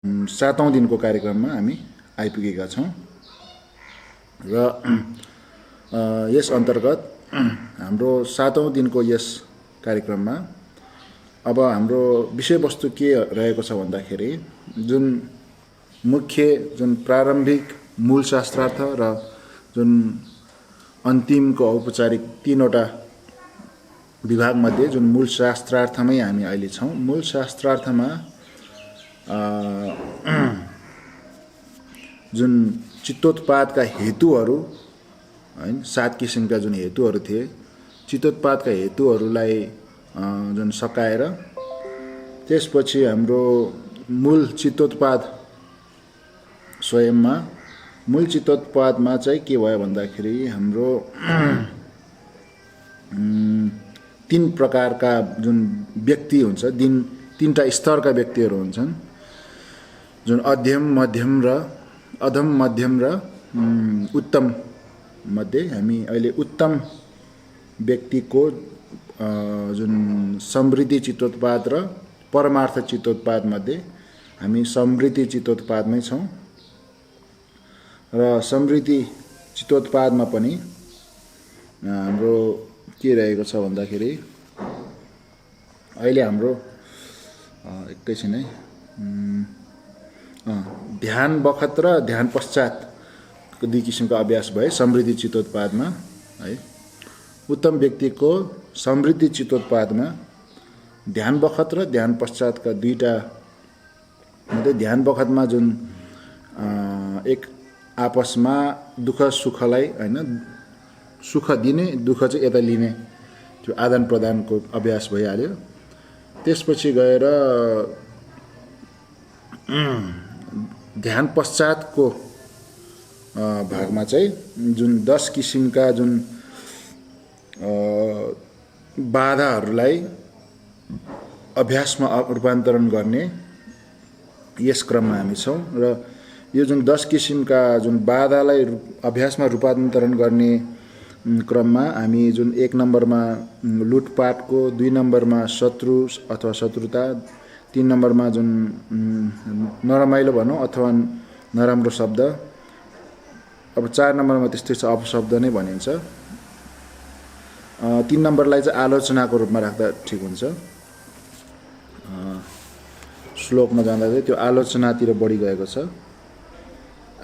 7औं दिनको कार्यक्रममा हामी आइपुगेका छौँ र यस अन्तर्गत हाम्रो 7औं दिनको यस कार्यक्रममा अब हाम्रो विषयवस्तु के रहेको छ भन्दाखेरि जुन मुख्य जुन प्रारम्भिक मूल शास्त्रार्थ र जुन अन्तिमको औपचारिक 3वटा विभागमध्ये जुन मूल शास्त्रार्थमै हामी अहिले छौँ। मूल शास्त्रार्थमा जुन चित्तोत्पादका हेतुहरू हैन 7 किसिमका जुन हेतुहरू थिए, चित्तोत्पादका हेतुहरूलाई जुन सकाएर त्यसपछि हाम्रो मूल चित्तोत्पाद स्वयंमा मूल चित्तोत्पादमा चाहिँ के भयो भन्दाखेरि हाम्रो 3 प्रकारका जुन व्यक्ति हुन्छ, 3टा स्तरका व्यक्तिहरू हुन्छन्, जुन अधम मध्यम र उत्तम मध्ये हामी अहिले उत्तम व्यक्तिको जुन समृद्धि चित्तोत्पाद र परमार्थ चित्तोत्पाद मध्ये हामी समृद्धि चित्तोत्पादमै छौँ र समृद्धि चित्तोत्पादमा पनि हाम्रो के रहेको छ भन्दाखेरि अहिले हाम्रो एकैछिन है ध्यान बखत र ध्यान पश्चात 2 किसिमका अभ्यास भए समृद्धि चित्तोत्पादमा है। उत्तम व्यक्तिको समृद्धि चित्तोत्पादमा ध्यान बखत र ध्यान पश्चातका 2टा मध्ये ध्यान बखतमा जुन एक आपसमा दुःख सुखलाई हैन सुख दिने दुःख चाहिँ यता लिने त्यो आदान प्रदानको अभ्यास भइहाल्यो। त्यसपछि गएर ध्यान पश्चातको भागमा चाहिँ जुन 10 किसिमका जुन बाधाहरूलाई अभ्यासमा रूपान्तरण गर्ने यस क्रममा हामी छौँ र यो जुन 10 किसिमका जुन बाधालाई अभ्यासमा रूपान्तरण गर्ने क्रममा हामी जुन 1 नम्बरमा लुटपाटको, 2 नम्बरमा शत्रु अथवा शत्रुता, 3 नम्बरमा जुन नरमाइलो भनौँ अथवा नराम्रो शब्द, अब 4 नम्बरमा त्यस्तै छ अपशब्द नै भनिन्छ, 3 नम्बरलाई चाहिँ आलोचनाको रूपमा राख्दा ठिक हुन्छ। श्लोकमा जाँदा चाहिँ त्यो आलोचनातिर बढी गएको छ।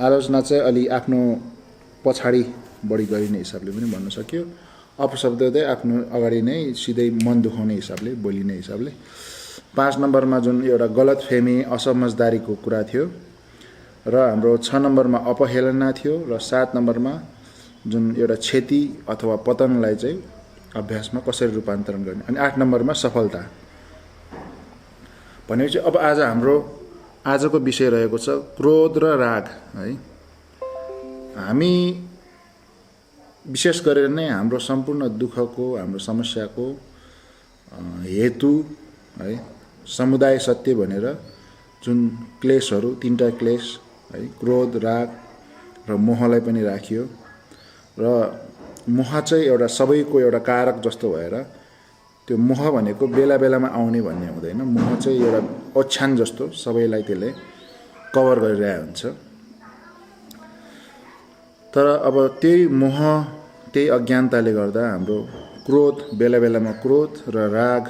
आलोचना चाहिँ अलि आफ्नो पछाडि बढी गरिने हिसाबले पनि भन्न सकियो। अपशब्द चाहिँ आफ्नो अगाडि नै सिधै मन दुखाउने हिसाबले बोलिने हिसाबले। 5 नम्बरमा जुन एउटा गलतफहमी असमझदारीको कुरा थियो र हाम्रो 6 नम्बरमा अपहेलना थियो र 7 नम्बरमा जुन एउटा क्षति अथवा पतनलाई चाहिँ अभ्यासमा कसरी रूपान्तरण गर्ने, अनि 8 नम्बरमा सफलता। भनेपछि अब आज हाम्रो आजको विषय रहेको छ क्रोध र राग है। हामी विशेष गरेर नै हाम्रो सम्पूर्ण दुःखको, हाम्रो समस्याको हेतु है समुदाय सत्य भनेर जुन क्लेशहरू 3टा क्लेश है क्रोध, राग र मोहलाई पनि राखियो र मोह चाहिँ एउटा सबैको एउटा कारक जस्तो भएर त्यो मोह भनेको बेला बेलामा आउने भन्ने हुँदैन। मोह चाहिँ एउटा ओछ्यान जस्तो सबैलाई त्यसले कभर गरिरहेको हुन्छ। तर अब त्यही मोह, त्यही अज्ञानताले गर्दा हाम्रो क्रोध, बेला बेलामा क्रोध र राग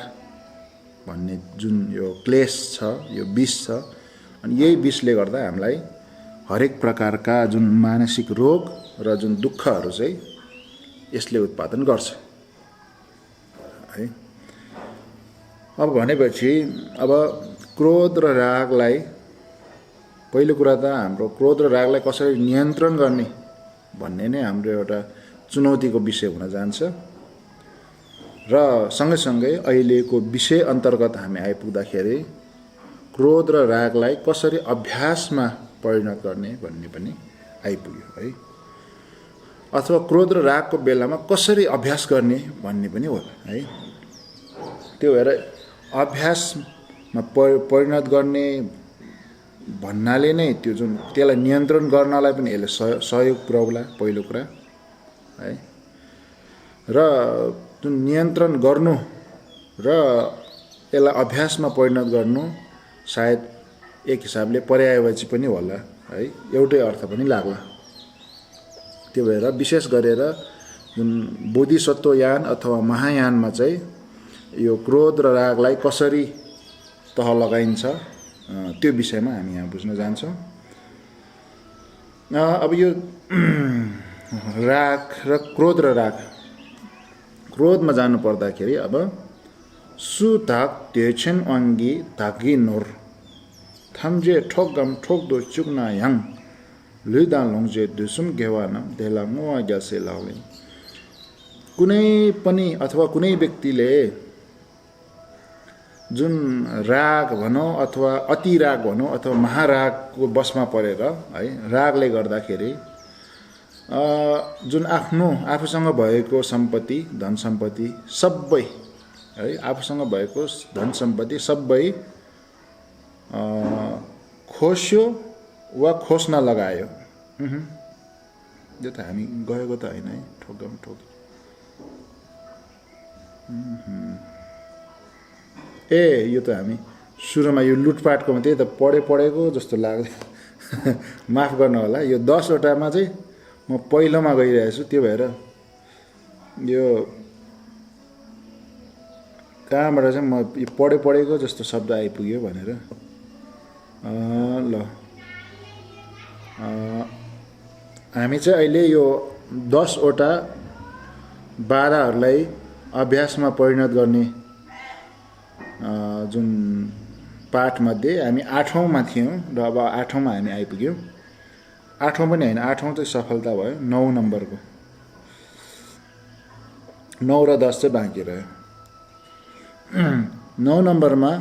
भन्ने जुन यो क्लेश छ, यो विष छ, अनि यही विषले गर्दा हामीलाई हरेक प्रकारका जुन मानसिक रोग र जुन दुःखहरू चाहिँ यसले उत्पादन गर्छ है। अब भनेपछि अब क्रोध र रागलाई पहिलो कुरा त हाम्रो क्रोध र रागलाई कसरी नियन्त्रण गर्ने भन्ने नै हाम्रो एउटा चुनौतीको विषय हुन जान्छ र सँगैसँगै अहिलेको विषय अन्तर्गत हामी आइपुग्दाखेरि क्रोध र रागलाई कसरी अभ्यासमा परिणत गर्ने भन्ने पनि आइपुग्यो है, अथवा क्रोध र रागको बेलामा कसरी अभ्यास गर्ने भन्ने पनि होला है। त्यो भएर अभ्यासमा परिणत गर्ने भन्नाले नै त्यो जुन त्यसलाई नियन्त्रण गर्नलाई पनि यसले सहयोग पुर्याउला पहिलो कुरा है। र जुन नियन्त्रण गर्नु र यसलाई अभ्यासमा परिणत गर्नु सायद एक हिसाबले पर्यायवाची पनि होला है, एउटै अर्थ पनि लाग्ला। त्यो भएर विशेष गरेर जुन बोधिसत्वयान अथवा महायानमा चाहिँ यो क्रोध र रागलाई कसरी तह लगाइन्छ त्यो विषयमा हामी यहाँ बुझ्न जान्छौँ। अब यो राग र क्रोध र राग, क्रोधमा जानु पर्दाखेरि अब सु धाक त्योछेन अङ्गी धागी नोर थाम्जे ठोकगम ठोक्दो चुक्ना याङ लुदा लोङजे दुसुम गेवानम देला मुवा ग्यासे लाउले। कुनै पनि अथवा कुनै व्यक्तिले जुन राग भनौँ अथवा अति राग भनौँ अथवा महारागको बसमा परेर है, रागले गर्दाखेरि जुन आफूसँग भएको सम्पत्ति धन सम्पत्ति सबै है, आफूसँग भएको धन सम्पत्ति सबै खोस्यो वा खोस्न लगायो। यो त हामी गएको त होइन है, ठोकम ठोक। यो त हामी सुरुमा यो लुटपाटको मात्रै त पढेको जस्तो लाग्यो। माफ गर्नु होला, यो 10 वटामा चाहिँ म पहिलोमा गइरहेको छु, त्यो भएर यो कहाँबाट चाहिँ म पढेको जस्तो शब्द आइपुग्यो भनेर ल हामी चाहिँ अहिले यो 10 वटा बाधाहरूलाई अभ्यासमा परिणत गर्ने जुन पाठमध्ये हामी 8औँमा थियौँ र अब 8औँमा हामी आइपुग्यौँ। 8औँ पनि होइन, 8औँ चाहिँ सफलता भयो, 9 नम्बरको 9 र 10 चाहिँ बाँकी रह्यो। 9 नम्बरमा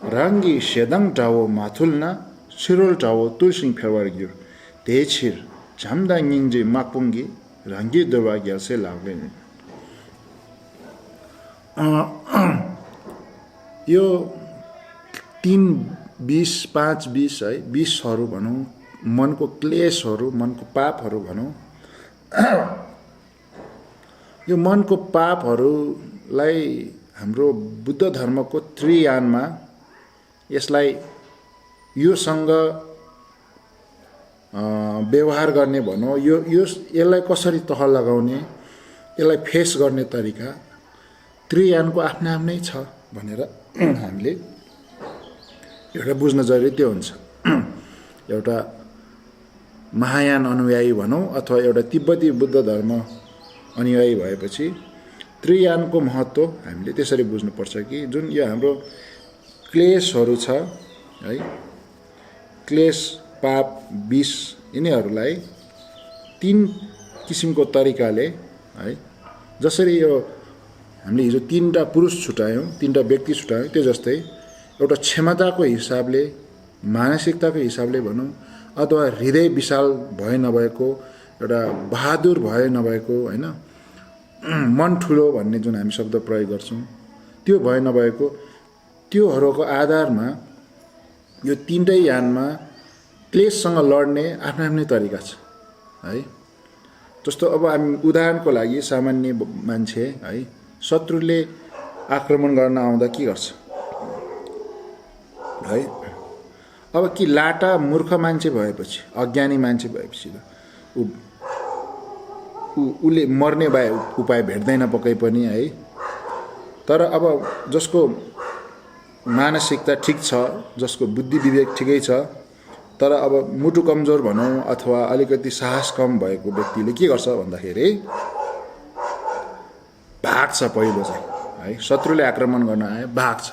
राङ्गी सेदङ टाओ माथुल्ना सिरोल टाओ तुलसिङ फेवार्ग्यो धेछिर झम्दा निङ्जे माकपुङ्गी राङ्गी दुर्वा ग्यासे लाग्ने। यो 3 20 5 20 है, 20हरू भनौँ, मनको क्लेशहरू, मनको पापहरू भनौँ। यो मनको पापहरूलाई हाम्रो बुद्ध धर्मको त्रियानमा यसलाई योसँग व्यवहार गर्ने भनौँ, यसलाई कसरी तह लगाउने, यसलाई फेस गर्ने तरिका त्रियानको आफ्नै छ भनेर हामीले एउटा बुझ्न जरुरी त्यो हुन्छ। एउटा महायान अनुयायी भनौँ अथवा एउटा तिब्बती बुद्ध धर्म अनुयायी भएपछि त्रियानको महत्त्व हामीले त्यसरी बुझ्नुपर्छ कि जुन यो हाम्रो क्लेशहरू छ है, क्लेश पाप विष यिनीहरूलाई 3 किसिमको तरिकाले है, जसरी यो हामीले हिजो 3टा पुरुष छुटायौँ, 3टा व्यक्ति छुटायौँ, त्यो जस्तै एउटा क्षमताको हिसाबले, मानसिकताको हिसाबले भनौँ अथवा हृदय विशाल भए नभएको, एउटा बहादुर भए नभएको होइन, मन ठुलो भन्ने जुन हामी शब्द प्रयोग गर्छौँ त्यो भए नभएको, त्योहरूको आधारमा यो 3टै यानमा क्लेशसँग लड्ने आफ्नै तरिका छ है। जस्तो अब हामी उदाहरणको लागि सामान्य मान्छे है, शत्रुले आक्रमण गर्न आउँदा के गर्छ है? अब कि लाटा मूर्ख मान्छे भएपछि, अज्ञानी मान्छे भएपछि उसले मर्ने भए उपाय भेट्दैन पक्कै पनि है। तर अब जसको मानसिकता ठिक छ, जसको बुद्धि विवेक ठिकै छ, तर अब मुटु कमजोर भनौँ अथवा अलिकति साहस कम भएको व्यक्तिले के गर्छ भन्दाखेरि भाग्छ। पहिलो चाहिँ है, शत्रुले आक्रमण गर्न आए भाग्छ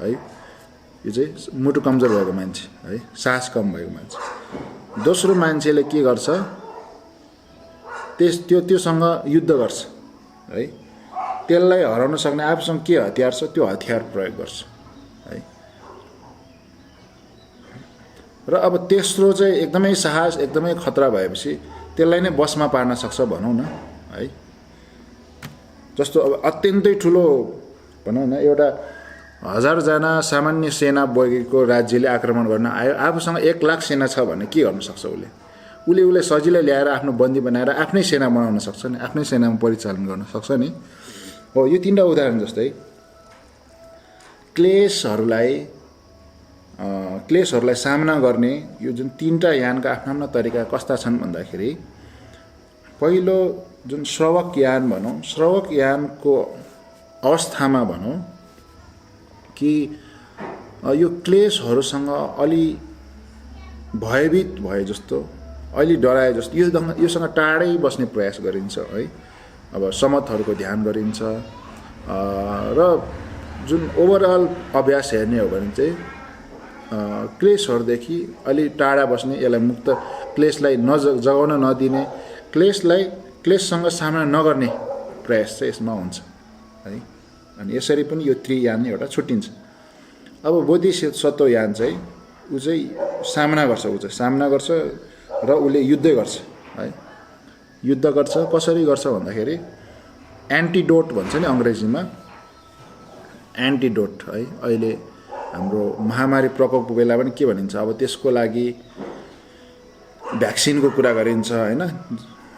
है, यो चाहिँ मुटु कमजोर भएको मान्छे है, साहस कम भएको मान्छे। दोस्रो मान्छेले के गर्छ, त्योसँग युद्ध गर्छ है, त्यसलाई हराउन सक्ने आफूसँग के हतियार छ त्यो हतियार प्रयोग गर्छ है। र अब तेस्रो चाहिँ एकदमै साहस, एकदमै खतरा भएपछि त्यसलाई नै बसमा पार्न सक्छ भनौँ न है। जस्तो अब अत्यन्तै ठुलो भनौँ न, एउटा 1000 जना सामान्य सेना बोकेको राज्यले आक्रमण गर्न आयो, आफूसँग 1 लाख सेना छ भने के गर्न सक्छ उसले सजिलै ल्याएर आफ्नो बन्दी बनाएर आफ्नै सेना बनाउन सक्छ नि, आफ्नै सेनामा परिचालन गर्न सक्छ नि। हो, यो 3टा उदाहरण जस्तै क्लेशहरूलाई क्लेशहरूलाई सामना गर्ने यो जुन तीनटा यानका आफ्ना तरिका कस्ता छन् भन्दाखेरि पहिलो जुन श्रवक यान भनौँ, श्रवक यानको अवस्थामा भनौँ कि यो क्लेशहरूसँग अलि भयभीत भए जस्तो, अलि डराए जस्तो, योसँग टाढै बस्ने प्रयास गरिन्छ है। अब समतहरूको ध्यान गरिन्छ र जुन ओभरअल अभ्यास हेर्ने हो भने चाहिँ क्लेशहरूदेखि अलि टाढा बस्ने, यसलाई मुक्त, क्लेशलाई जगाउन नदिने, क्लेशसँग सामना नगर्ने प्रयास चाहिँ यसमा हुन्छ है। अनि यसरी पनि यो त्रियान एउटा छुट्टिन्छ। अब बोधिसत्व यान चाहिँ ऊ चाहिँ सामना गर्छ र उसले युद्ध गर्छ है। युद्ध गर्छ, कसरी गर्छ भन्दाखेरि एन्टिडोट भन्छ नि अङ्ग्रेजीमा, एन्टिडोट है। अहिले हाम्रो महामारी प्रकोपको बेला पनि के भनिन्छ, अब त्यसको लागि भ्याक्सिनको कुरा गरिन्छ होइन।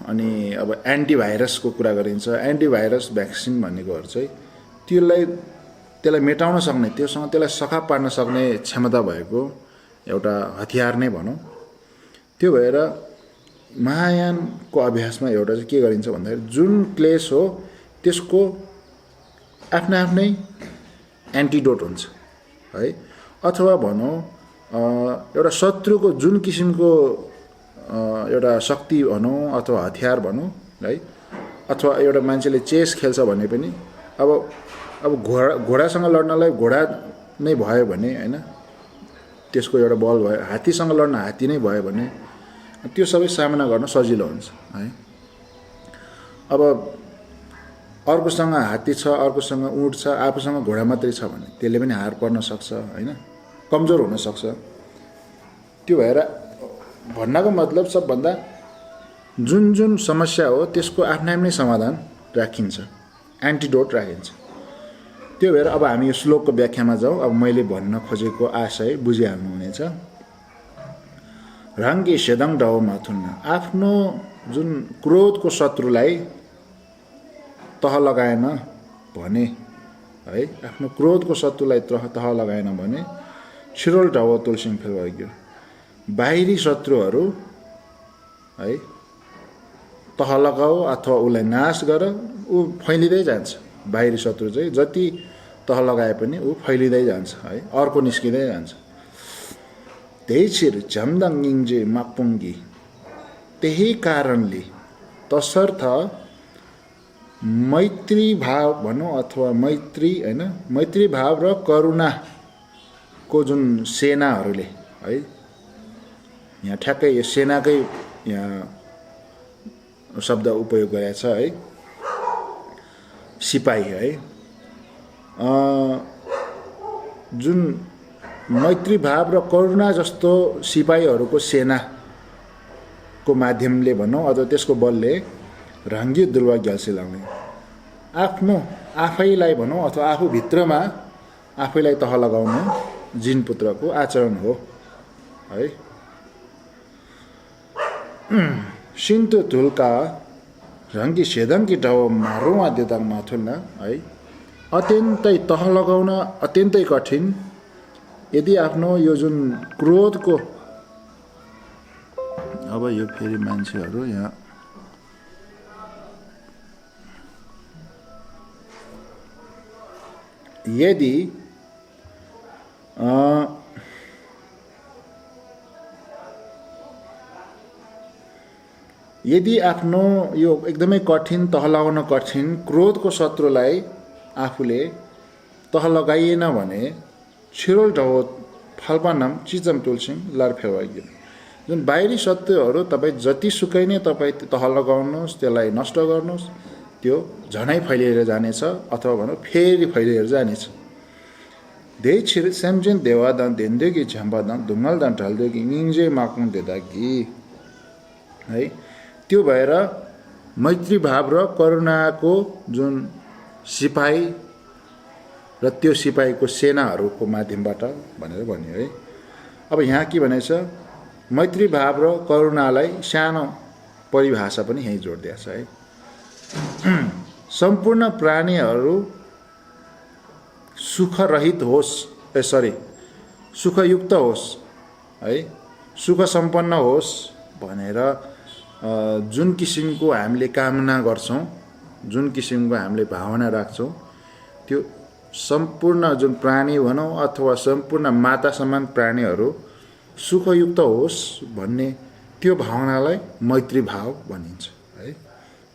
अनि अब एन्टिभाइरसको कुरा गरिन्छ। एन्टिभाइरस भ्याक्सिन भन्नेकोहरू चाहिँ त्यसलाई मेटाउन सक्ने, त्यसलाई सखा पार्न सक्ने क्षमता भएको एउटा हतियार नै भनौँ। त्यो भएर महायानको अभ्यासमा एउटा चाहिँ के गरिन्छ भन्दाखेरि जुन क्लेश हो त्यसको आफ्नै एन्टिडोट हुन्छ है। अथवा भनौँ एउटा शत्रुको जुन किसिमको एउटा शक्ति भनौँ अथवा हतियार भनौँ है, अथवा एउटा मान्छेले चेस खेल्छ भने पनि अब घोडासँग लड्नलाई घोडा नै भयो भने होइन, त्यसको एउटा बल भयो, हात्तीसँग लड्न हात्ती नै भयो भने त्यो सबै सामना गर्न सजिलो हुन्छ है। अब अर्कोसँग हात्ती छ, अर्कोसँग उँट छ, आफूसँग घोडा मात्रै छ भने त्यसले पनि हार पर्न सक्छ होइन, कमजोर हुन सक्छ। त्यो भएर भन्नको मतलब सबभन्दा जुन समस्या हो त्यसको आफ्नै समाधान राखिन्छ, एन्टिडोट राखिन्छ। त्यो भएर अब हामी यो श्लोकको व्याख्यामा जाउँ। अब मैले भन्न खोजेको आशय बुझिहाल्नुहुनेछ। राङ्गी सेदङ डाउ माथुन्न, आफ्नो जुन क्रोधको शत्रुलाई तह लगाएन भने है, आफ्नो क्रोधको शत्रुलाई तह लगाएन भने छिरोल ढाउ तुलसिङ फेल भयो। बाहिरी शत्रुहरू है तह लगाऊ अथवा उसलाई नाश गर, ऊ फैलिँदै जान्छ। बाहिरी शत्रु चाहिँ जति तह लगाए पनि ऊ फैलिँदै जान्छ है, अर्को निस्किँदै जान्छ। त्यही छिर झम्दाङ निङ्जे मापुङ्गी, त्यही कारणले तसर्थ मैत्री भाव भनौँ अथवा मैत्री होइन, मैत्री भाव र करुणाको जुन सेनाहरूले है, यहाँ ठ्याक्कै यो सेनाकै यहाँ शब्द उपयोग गरेको छ है, सिपाही है। जुन मैत्री भाव र करुणा जस्तो सिपाहीहरूको सेनाको माध्यमले भनौँ अथवा त्यसको बलले राङ्गी दुर्वा ग्याल्सी लाउने, आफैलाई भनौँ अथवा आफूभित्रमा आफैलाई तह लगाउनु जिनपुत्रको आचरण हो है। सिन्तो धुल्का रङ्गी सेदङ्की टाउ मारुवा देदाङ माथुल्न है, अत्यन्तै तह लगाउन अत्यन्तै कठिन। यदि आफ्नो यो जुन क्रोधको, अब यो फेरि मान्छेहरू यहाँ यदि आफ्नो यो एकदमै कठिन, तह लगाउन कठिन क्रोधको शत्रुलाई आफूले तह लगाइएन भने छिरोल ढाउ फाल्पानाम चिजम तुलसिङ लार फेवाइयो। जुन बाहिरी शत्रुहरू तपाईँ जतिसुकै नै तपाईँ तह लगाउनुहोस्, त्यसलाई नष्ट गर्नुहोस्, त्यो झनै फैलिएर जानेछ अथवा भनौँ फेरि फैलिएर जानेछ। धेरै छिर स्याम्जेन देवादान धेन्देगी झ्याम्बादान ढुङ्गालदान ढाल्देगी निङ्जे माकुङ देदागी है। त्यो भएर मैत्री भाव र करुणाको जुन सिपाही र त्यो सिपाहीको सेनाहरूको माध्यमबाट भनेर भन्यो है। अब यहाँ के भनेछ, मैत्री भाव र करुणालाई सानो परिभाषा पनि यहीँ जोडिदिएको छ है। सम्पूर्ण प्राणीहरू सुखयुक्त होस् है, सुख सम्पन्न होस् भनेर जुन किसिमको हामीले कामना गर्छौँ, जुन किसिमको हामीले भावना राख्छौँ, त्यो सम्पूर्ण जुन प्राणी भनौँ अथवा सम्पूर्ण माता समान प्राणीहरू सुखयुक्त होस् भन्ने त्यो भावनालाई मैत्री भाव भनिन्छ है।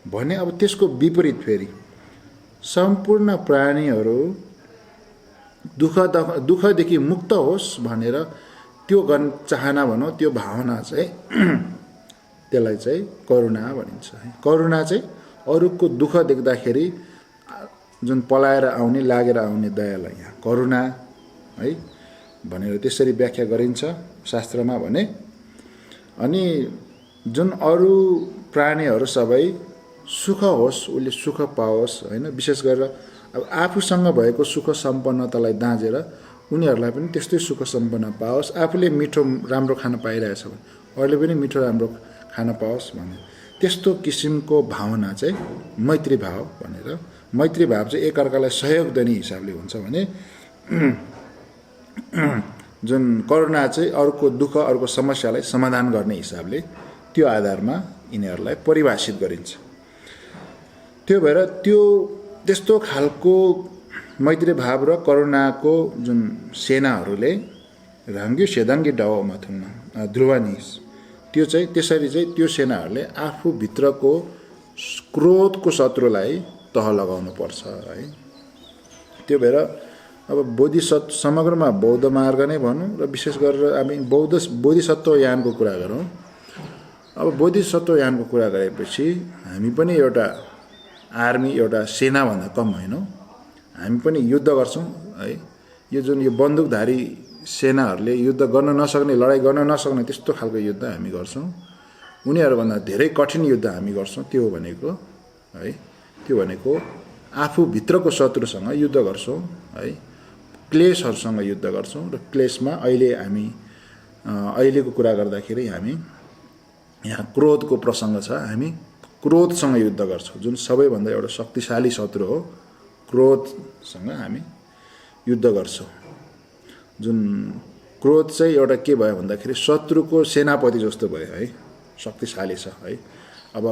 भने अब त्यसको विपरीत फेरि सम्पूर्ण प्राणीहरू दुःखदेखि मुक्त होस् भनेर त्यो गर्न चाहना भनौँ, त्यो भावना चाहिँ त्यसलाई चाहिँ करुणा भनिन्छ है। करुणा चाहिँ अरूको दुःख देख्दाखेरि जुन पलाएर आउने, लागेर आउने दयालाई यहाँ करुणा है भनेर त्यसरी व्याख्या गरिन्छ शास्त्रमा भने। अनि जुन अरू प्राणीहरू सबै सुख होस्, उसले सुख पाओस् होइन, विशेष गरेर अब आफूसँग भएको सुख सम्पन्नतालाई दाँजेर उनीहरूलाई पनि त्यस्तै सुख सम्पन्न पाओस्, आफूले मिठो राम्रो खान पाइरहेछ भने अरूले पनि मिठो राम्रो खान पाओस् भन्ने त्यस्तो किसिमको भावना चाहिँ मैत्री भाव भनेर। मैत्री भाव चाहिँ एकअर्कालाई सहयोग दिने हिसाबले हुन्छ भने जुन करुणा चाहिँ अर्को दुःख, अर्को समस्यालाई समाधान गर्ने हिसाबले त्यो आधारमा यिनीहरूलाई परिभाषित गरिन्छ। त्यो भएर त्यो त्यस्तो खालको मैत्री भाव र करुणाको जुन सेनाहरूले राङ्गी सेदाङ्गी डाओ मथुनमा ध्रुवानिस, त्यो चाहिँ त्यसरी चाहिँ त्यो सेनाहरूले आफूभित्रको क्रोधको शत्रुलाई तह लगाउनु पर्छ है। त्यो भएर अब बोधिसत्व समग्रमा बौद्ध मार्ग नै भनौँ र विशेष गरेर हामी बोधिसत्व यानको कुरा गरौँ। अब बोधिसत्व यानको कुरा गरेपछि हामी पनि एउटा आर्मी, एउटा सेनाभन्दा कम होइनौँ, हामी पनि युद्ध गर्छौँ है। यो जुन यो बन्दुकधारी सेनाहरूले युद्ध गर्न नसक्ने, लडाइँ गर्न नसक्ने त्यस्तो खालको युद्ध हामी गर्छौँ। उनीहरूभन्दा धेरै कठिन युद्ध हामी गर्छौँ। त्यो भनेको है, त्यो भनेको आफूभित्रको शत्रुसँग युद्ध गर्छौँ है, क्लेशहरूसँग युद्ध गर्छौँ। र क्लेशमा अहिले हामी अहिलेको कुरा गर्दाखेरि हामी यहाँ क्रोधको प्रसङ्ग छ, हामी क्रोधसँग युद्ध गर्छौँ, जुन सबैभन्दा एउटा शक्तिशाली शत्रु हो। क्रोधसँग हामी युद्ध गर्छौँ। जुन क्रोध चाहिँ एउटा के भयो भन्दाखेरि शत्रुको सेनापति जस्तो भयो है, शक्तिशाली छ है। अब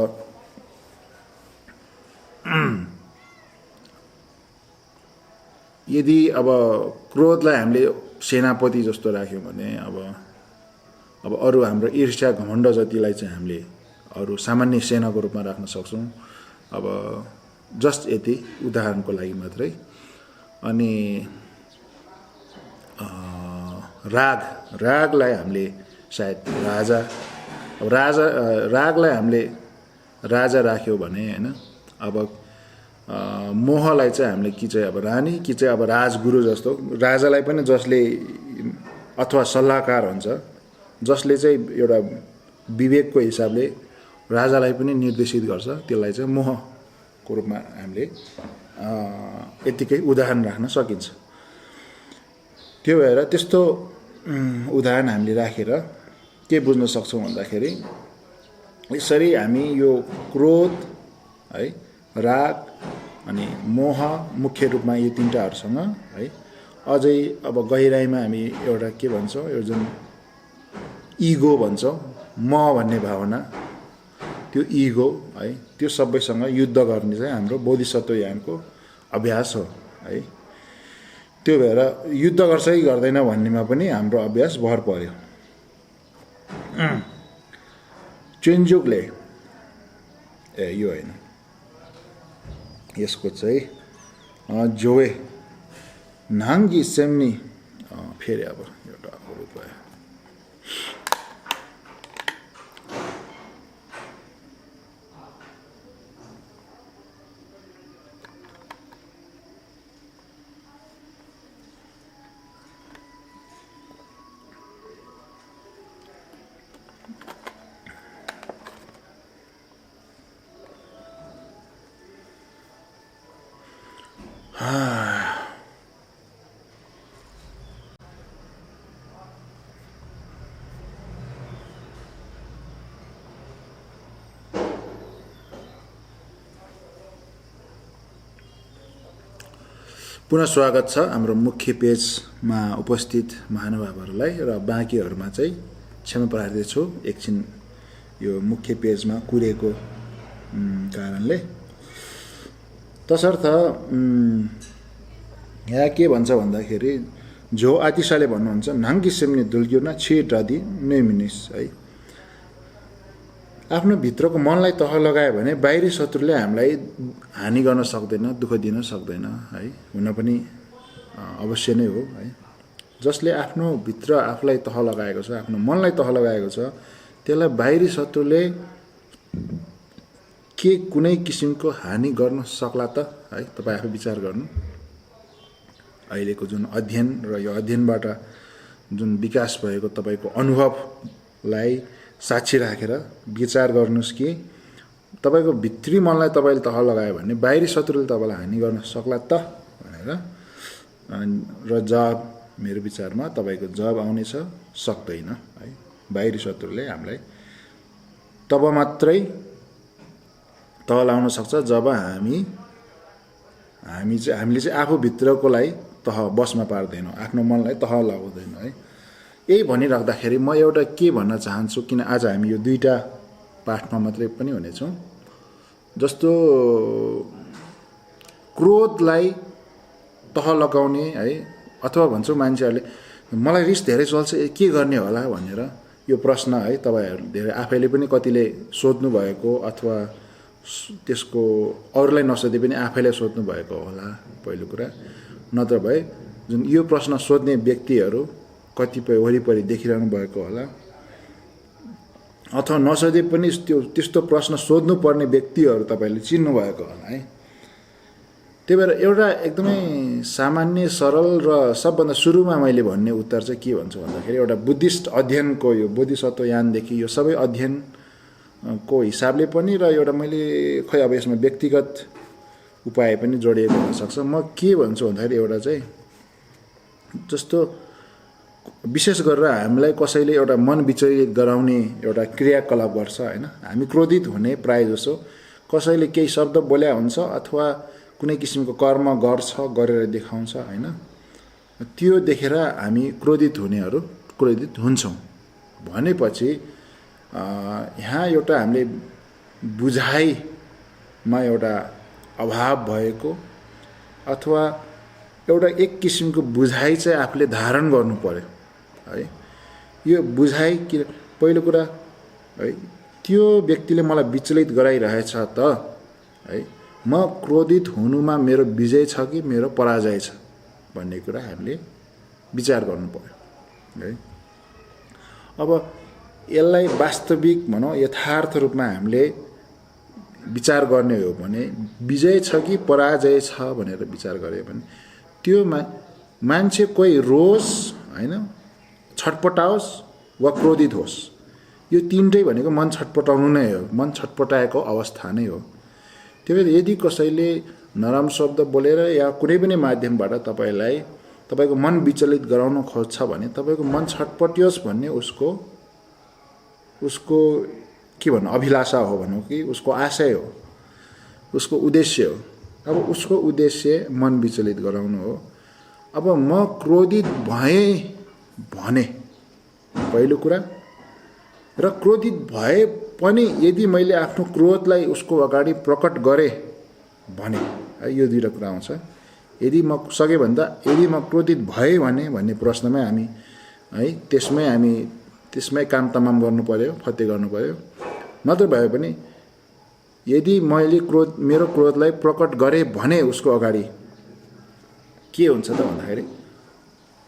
यदि अब क्रोधलाई हामीले सेनापति जस्तो राख्यौँ भने अब अरू हाम्रो ईर्ष्या घमण्ड जतिलाई चाहिँ हामीले अरू सामान्य सेनाको रूपमा राख्न सक्छौँ। अब जस्ट यति उदाहरणको लागि मात्रै। अनि रागलाई हामीले सायद रागलाई हामीले राजा राख्यौँ भने होइन, अब मोहलाई चाहिँ हामीले कि चाहिँ अब रानी कि चाहिँ अब राजगुरु जस्तो, राजालाई पनि जसले अथवा सल्लाहकार हुन्छ, जसले चाहिँ एउटा विवेकको हिसाबले राजालाई पनि निर्देशित गर्छ, त्यसलाई चाहिँ मोहको रूपमा हामीले यतिकै उदाहरण राख्न सकिन्छ। त्यो भएर त्यस्तो उदाहरण हामीले राखेर के बुझ्न सक्छौँ भन्दाखेरि यसरी हामी यो क्रोध है, राग अनि मोह मुख्य रूपमा यो तिनवटाहरूसँग है, अझै अब गहिराइमा हामी एउटा के भन्छौँ, यो जुन इगो भन्छौँ, म भन्ने भावना, त्यो इगो है, त्यो सबैसँग युद्ध गर्ने चाहिँ हाम्रो बोधिसत्व यानको अभ्यास हो है। त्यो भएर युद्ध गर्छ कि गर्दैन भन्नेमा पनि हाम्रो अभ्यास भर पर्यो। चेन्जुकले यो होइन, यसको चाहिँ जोए नाङ्गी सेम्नी फेरि अब एउटा अरू भयो। पुनः स्वागत छ हाम्रो मुख्य पेजमा उपस्थित महानुभावहरूलाई र बाँकीहरूमा चाहिँ क्षमा प्रार्थी छु एकछिन यो मुख्य पेजमा कुरेको कारणले। तसर्थ यहाँ के भन्छ भन्दाखेरि जो आतिशाले भन्नुहुन्छ नाङ्गी सेम्ने दुल्क्युना छिटादी नेमिनिस है। आफ्नो भित्रको मनलाई तह लगायो भने बाहिरी शत्रुले हामीलाई हानि गर्न सक्दैन, दुःख दिन सक्दैन है। हुन पनि अवश्य नै हो है। जसले आफ्नो भित्र आफूलाई तह लगाएको छ, आफ्नो मनलाई तह लगाएको छ, त्यसलाई बाहिरी शत्रुले के कुनै किसिमको हानि गर्न सक्ला त है। तपाईँ आफै विचार गर्नु। अहिलेको जुन अध्ययन र यो अध्ययनबाट जुन विकास भएको तपाईँको अनुभवलाई साक्षी राखेर विचार गर्नुहोस् कि तपाईँको भित्री मनलाई तपाईँले तह लगायो भने बाहिरी शत्रुले तपाईँलाई हानि गर्न सक्ला त भनेर। र जवाब मेरो विचारमा तपाईँको जवाब आउनेछ सक्दैन है। बाहिरी शत्रुले हामीलाई तब मात्रै तह लाउन सक्छ जब हामीले चाहिँ आफू भित्रकोलाई तह बसमा पार्दैनौँ, आफ्नो मनलाई तह लगाउँदैनौँ है। यही भनिराख्दाखेरि म एउटा के भन्न चाहन्छु, किन आज हामी यो दुईटा पाठमा मात्रै पनि हुनेछौँ। जस्तो क्रोधलाई तह लगाउने है, अथवा भन्छौँ मान्छेहरूले मलाई रिस धेरै चल्छ के गर्ने होला भनेर यो प्रश्न है तपाईँहरू धेरै आफैले पनि कतिले सोध्नु भएको अथवा त्यसको अरूलाई नसोधे पनि आफैलाई सोध्नु भएको होला पहिलो कुरा। नत्र भए जुन यो प्रश्न सोध्ने व्यक्तिहरू कतिपय वरिपरि देखिरहनु भएको होला, अथवा नसोधे पनि त्यस्तो प्रश्न सोध्नु पर्ने व्यक्तिहरू तपाईँले चिन्नु भएको होला है। त्यही भएर एउटा एकदमै सामान्य सरल र सबभन्दा सुरुमा मैले भन्ने उत्तर चाहिँ के भन्छु भन्दाखेरि एउटा बुद्धिस्ट अध्ययनको यो बोधिसत्व यानदेखि यो सबै अध्ययनको हिसाबले पनि र एउटा मैले खै अब यसमा व्यक्तिगत उपाय पनि जोडिएको हुनसक्छ। म के भन्छु भन्दाखेरि एउटा चाहिँ जस्तो विशेष गरेर हामीलाई कसैले एउटा मन विचलित गराउने एउटा क्रियाकलाप गर्छ होइन। हामी क्रोधित हुने प्रायः जसो कसैले केही शब्द बोल्या हुन्छ अथवा कुनै किसिमको कर्म गर्छ, गरेर देखाउँछ होइन। त्यो देखेर हामी क्रोधित हुनेहरू क्रोधित हुन्छौँ भनेपछि यहाँ एउटा हामीले बुझाइमा एउटा अभाव भएको अथवा एउटा एक किसिमको बुझाइ चाहिँ आफूले धारण गर्नु पर्यो है। यो बुझाइ के पहिलो कुरा है, त्यो व्यक्तिले मलाई विचलित गराइरहेछ त है, म क्रोधित हुनुमा मेरो विजय छ कि मेरो पराजय छ भन्ने कुरा हामीले विचार गर्नु पर्यो है। अब यसलाई वास्तविक भनौँ यथार्थ रूपमा हामीले विचार गर्ने हो भने विजय छ कि पराजय छ भनेर विचार गऱ्यो भने त्यो मान्छे कोही रोस् होइन, छटपटाओस् वा क्रोधित होस्, यो तीनटै भनेको मन छटपटाउनु नै हो, मन छटपटाएको अवस्था नै हो। त्यही भएर यदि कसैले नराम्रो शब्द बोलेर या कुनै पनि माध्यमबाट तपाईँको मन विचलित गराउन खोज्छ भने तपाईँको मन छटपटियोस् भन्ने उसको के भन्नु अभिलाषा हो भनौँ कि उसको आशय हो, उसको उद्देश्य हो। अब उसको उद्देश्य मन विचलित गराउनु हो। अब म क्रोधित भएँ भने पहिलो कुरा, र क्रोधित भए पनि यदि मैले आफ्नो क्रोधलाई उसको अगाडि प्रकट गरेँ भने है, यो दुईवटा कुरा आउँछ। यदि म सके भन्दा यदि म क्रोधित भएँ भने भन्ने प्रश्नमै हामी है त्यसमै काम तमाम गर्नु पर्यो, फत्ते गर्नु पर्यो। नत्र भए पनि यदि मैले मेरो क्रोधलाई प्रकट गरेँ भने उसको अगाडि के हुन्छ त भन्दाखेरि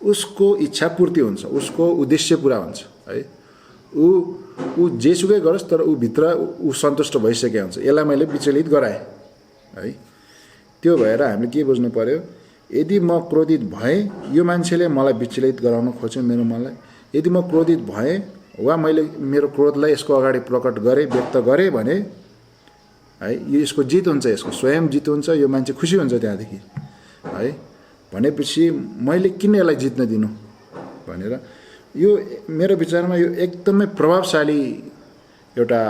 उसको इच्छा पूर्ति हुन्छ, उसको उद्देश्य पुरा हुन्छ है। ऊ जेसुकै गरोस् तर ऊ भित्र ऊ सन्तुष्ट भइसकेको हुन्छ, यसलाई मैले विचलित गराएँ है। त्यो भएर हामीले के बुझ्नु पर्यो, यदि म क्रोधित भएँ यो मान्छेले मलाई विचलित गराउन खोज्यो मेरो मनलाई, यदि म क्रोधित भएँ वा मैले मेरो क्रोधलाई यसको अगाडि प्रकट गरेँ, व्यक्त गरेँ भने है यो यसको जित हुन्छ, यसको स्वयं जित हुन्छ, यो मान्छे खुसी हुन्छ त्यहाँदेखि है। भनेपछि मैले किन यसलाई जित्न दिनु भनेर यो मेरो विचारमा यो एकदमै प्रभावशाली एउटा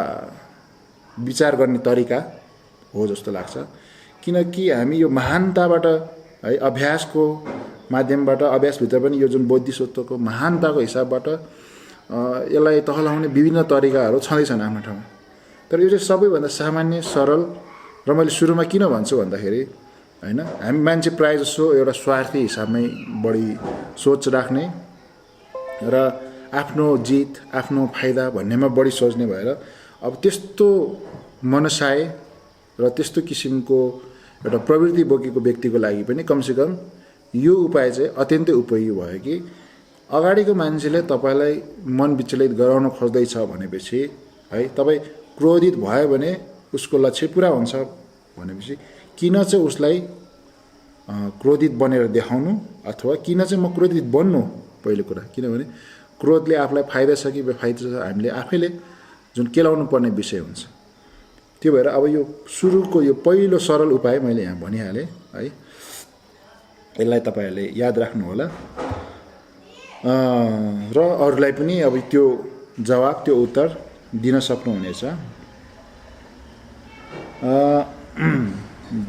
विचार गर्ने तरिका हो जस्तो लाग्छ। किनकि हामी यो महानताबाट है अभ्यासको माध्यमबाट अभ्यासभित्र पनि यो जुन बोधिसत्वको महानताको हिसाबबाट यसलाई तहलाउने विभिन्न तरिकाहरू छँदैछन् आफ्नो ठाउँमा। तर यो चाहिँ सबैभन्दा सामान्य सरल र मैले सुरुमा किन भन्छु भन्दाखेरि हैन हामी मान्छे प्रायः जसो एउटा स्वार्थी हिसाबमै बढी सोच राख्ने र आफ्नो जित आफ्नो फाइदा भन्नेमा बढी सोच्ने भएर अब त्यस्तो मनसाय र त्यस्तो किसिमको एउटा प्रवृत्ति बोकेको व्यक्तिको लागि पनि कमसेकम यो उपाय चाहिँ अत्यन्तै उपयोगी भयो कि अगाडिको मान्छेले तपाईलाई मन विचलित गराउन खोज्दैछ भनेपछि है तपाईँ क्रोधित भयो भने उसको लक्ष्य पुरा हुन्छ भनेपछि किन चाहिँ उसलाई क्रोधित बनेर देखाउनु अथवा किन चाहिँ म क्रोधित बन्नु पहिलो कुरा। किनभने क्रोधले आफूलाई फाइदा छ कि बेफाइदा छ हामीले आफैले जुन केलाउनु पर्ने विषय हुन्छ। त्यो भएर अब यो सुरुको यो पहिलो सरल उपाय मैले यहाँ भनिहालेँ है, यसलाई तपाईहरुले याद राख्नु होला र अरूलाई पनि अब त्यो जवाब त्यो उत्तर दिन सक्नुहुनेछ।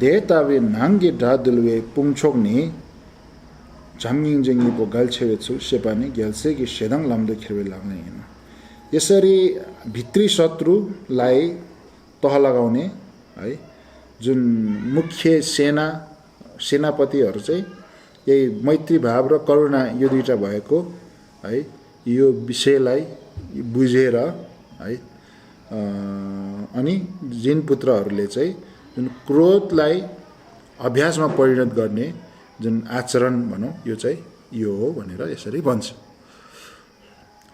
देतावे नाङ्गे ढादुलवे पुङछोक्ने झम्गिङ जङ्गी पो गाल्छेवे छु सेपानी ग्याल्से कि सेदङ लम्दो खेर्वे लाग्ने हैन। यसरी भित्री शत्रुलाई तह लगाउने है जुन मुख्य सेनापतिहरू चाहिँ यही मैत्री भाव र करुणा यो दुईटा भएको है यो विषयलाई बुझेर है अनि जिन पुत्रहरूले चाहिँ जुन क्रोधलाई अभ्यासमा परिणत गर्ने जुन आचरण भनौँ यो चाहिँ यो हो भनेर यसरी भन्छ।